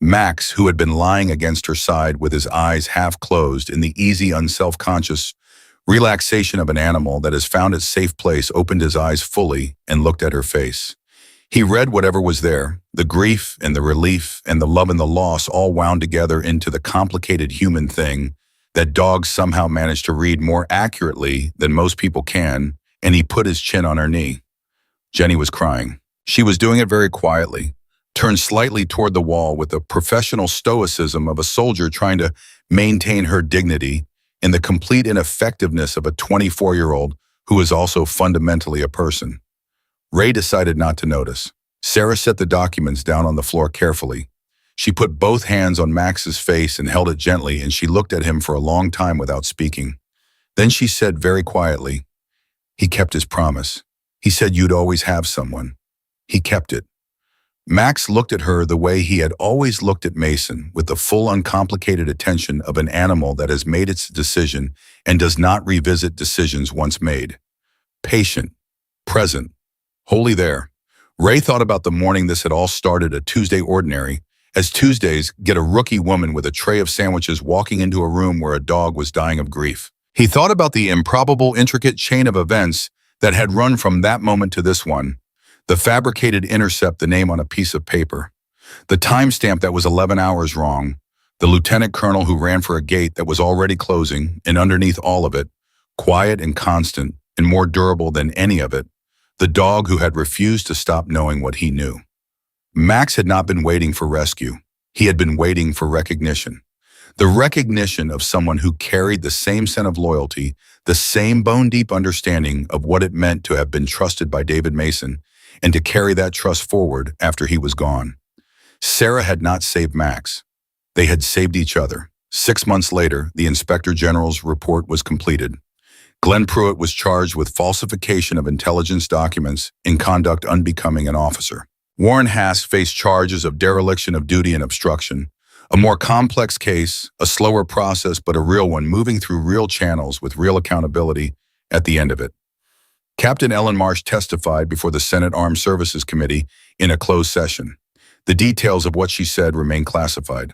Max, who had been lying against her side with his eyes half closed in the easy, unself-conscious relaxation of an animal that has found its safe place, opened his eyes fully and looked at her face. He read whatever was there, the grief and the relief and the love and the loss all wound together into the complicated human thing that dogs somehow manage to read more accurately than most people can, and he put his chin on her knee. Jenny was crying. She was doing it very quietly, turned slightly toward the wall with the professional stoicism of a soldier trying to maintain her dignity and the complete ineffectiveness of a 24-year-old who is also fundamentally a person. Ray decided not to notice. Sarah set the documents down on the floor carefully. She put both hands on Max's face and held it gently, and she looked at him for a long time without speaking. Then she said very quietly, "He kept his promise. He said you'd always have someone. He kept it." Max looked at her the way he had always looked at Mason, with the full uncomplicated attention of an animal that has made its decision and does not revisit decisions once made. Patient, present, wholly there. Ray thought about the morning this had all started, a Tuesday ordinary, as Tuesdays get a rookie woman with a tray of sandwiches walking into a room where a dog was dying of grief. He thought about the improbable, intricate chain of events that had run from that moment to this one, the fabricated intercept, the name on a piece of paper, the timestamp that was 11 hours wrong, the lieutenant colonel who ran for a gate that was already closing, and underneath all of it, quiet and constant and more durable than any of it, the dog who had refused to stop knowing what he knew. Max had not been waiting for rescue. He had been waiting for recognition. The recognition of someone who carried the same sense of loyalty, the same bone-deep understanding of what it meant to have been trusted by David Mason, and to carry that trust forward after he was gone. Sarah had not saved Max. They had saved each other. 6 months later, the Inspector General's report was completed. Glenn Pruitt was charged with falsification of intelligence documents in conduct unbecoming an officer. Warren Haas faced charges of dereliction of duty and obstruction. A more complex case, a slower process, but a real one, moving through real channels with real accountability at the end of it. Captain Ellen Marsh testified before the Senate Armed Services Committee in a closed session. The details of what she said remain classified.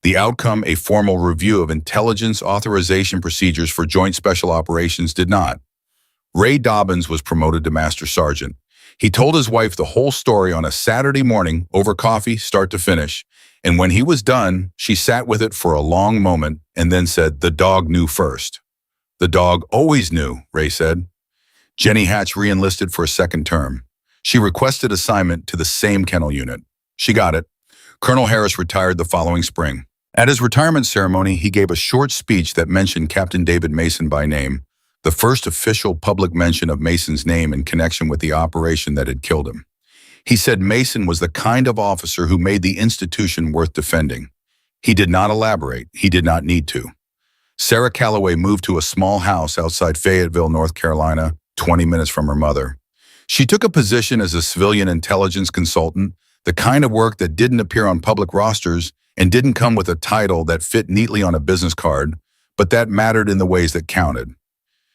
The outcome, a formal review of intelligence authorization procedures for Joint Special Operations, did not. Ray Dobbins was promoted to Master Sergeant. He told his wife the whole story on a Saturday morning over coffee, start to finish. And when he was done, she sat with it for a long moment and then said, "The dog knew first." "The dog always knew," Ray said. Jenny Hatch re-enlisted for a second term. She requested assignment to the same kennel unit. She got it. Colonel Harris retired the following spring. At his retirement ceremony, he gave a short speech that mentioned Captain David Mason by name, the first official public mention of Mason's name in connection with the operation that had killed him. He said Mason was the kind of officer who made the institution worth defending. He did not elaborate. He did not need to. Sarah Calloway moved to a small house outside Fayetteville, North Carolina, 20 minutes from her mother. She took a position as a civilian intelligence consultant, the kind of work that didn't appear on public rosters and didn't come with a title that fit neatly on a business card, but that mattered in the ways that counted.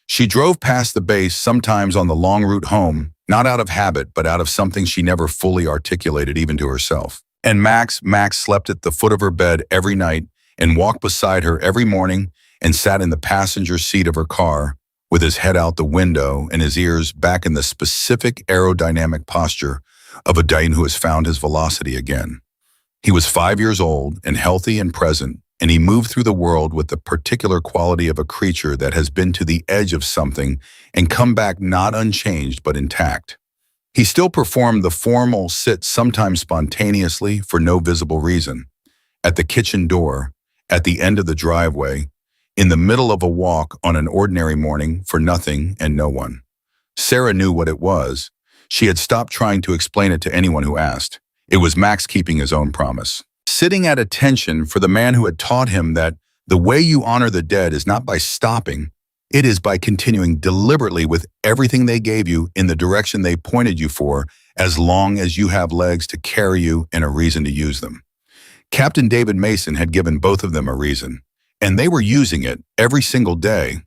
She drove past the base sometimes on the long route home, not out of habit, but out of something she never fully articulated even to herself. And Max slept at the foot of her bed every night and walked beside her every morning and sat in the passenger seat of her car with his head out the window and his ears back in the specific aerodynamic posture of a Dane who has found his velocity again. He was 5 years old and healthy and present, and he moved through the world with the particular quality of a creature that has been to the edge of something and come back not unchanged but intact. He still performed the formal sit sometimes spontaneously for no visible reason, at the kitchen door, at the end of the driveway, in the middle of a walk on an ordinary morning for nothing and no one. Sarah knew what it was. She had stopped trying to explain it to anyone who asked. It was Max keeping his own promise. Sitting at attention for the man who had taught him that the way you honor the dead is not by stopping, it is by continuing deliberately with everything they gave you in the direction they pointed you for, as long as you have legs to carry you and a reason to use them. Captain David Mason had given both of them a reason, and they were using it every single day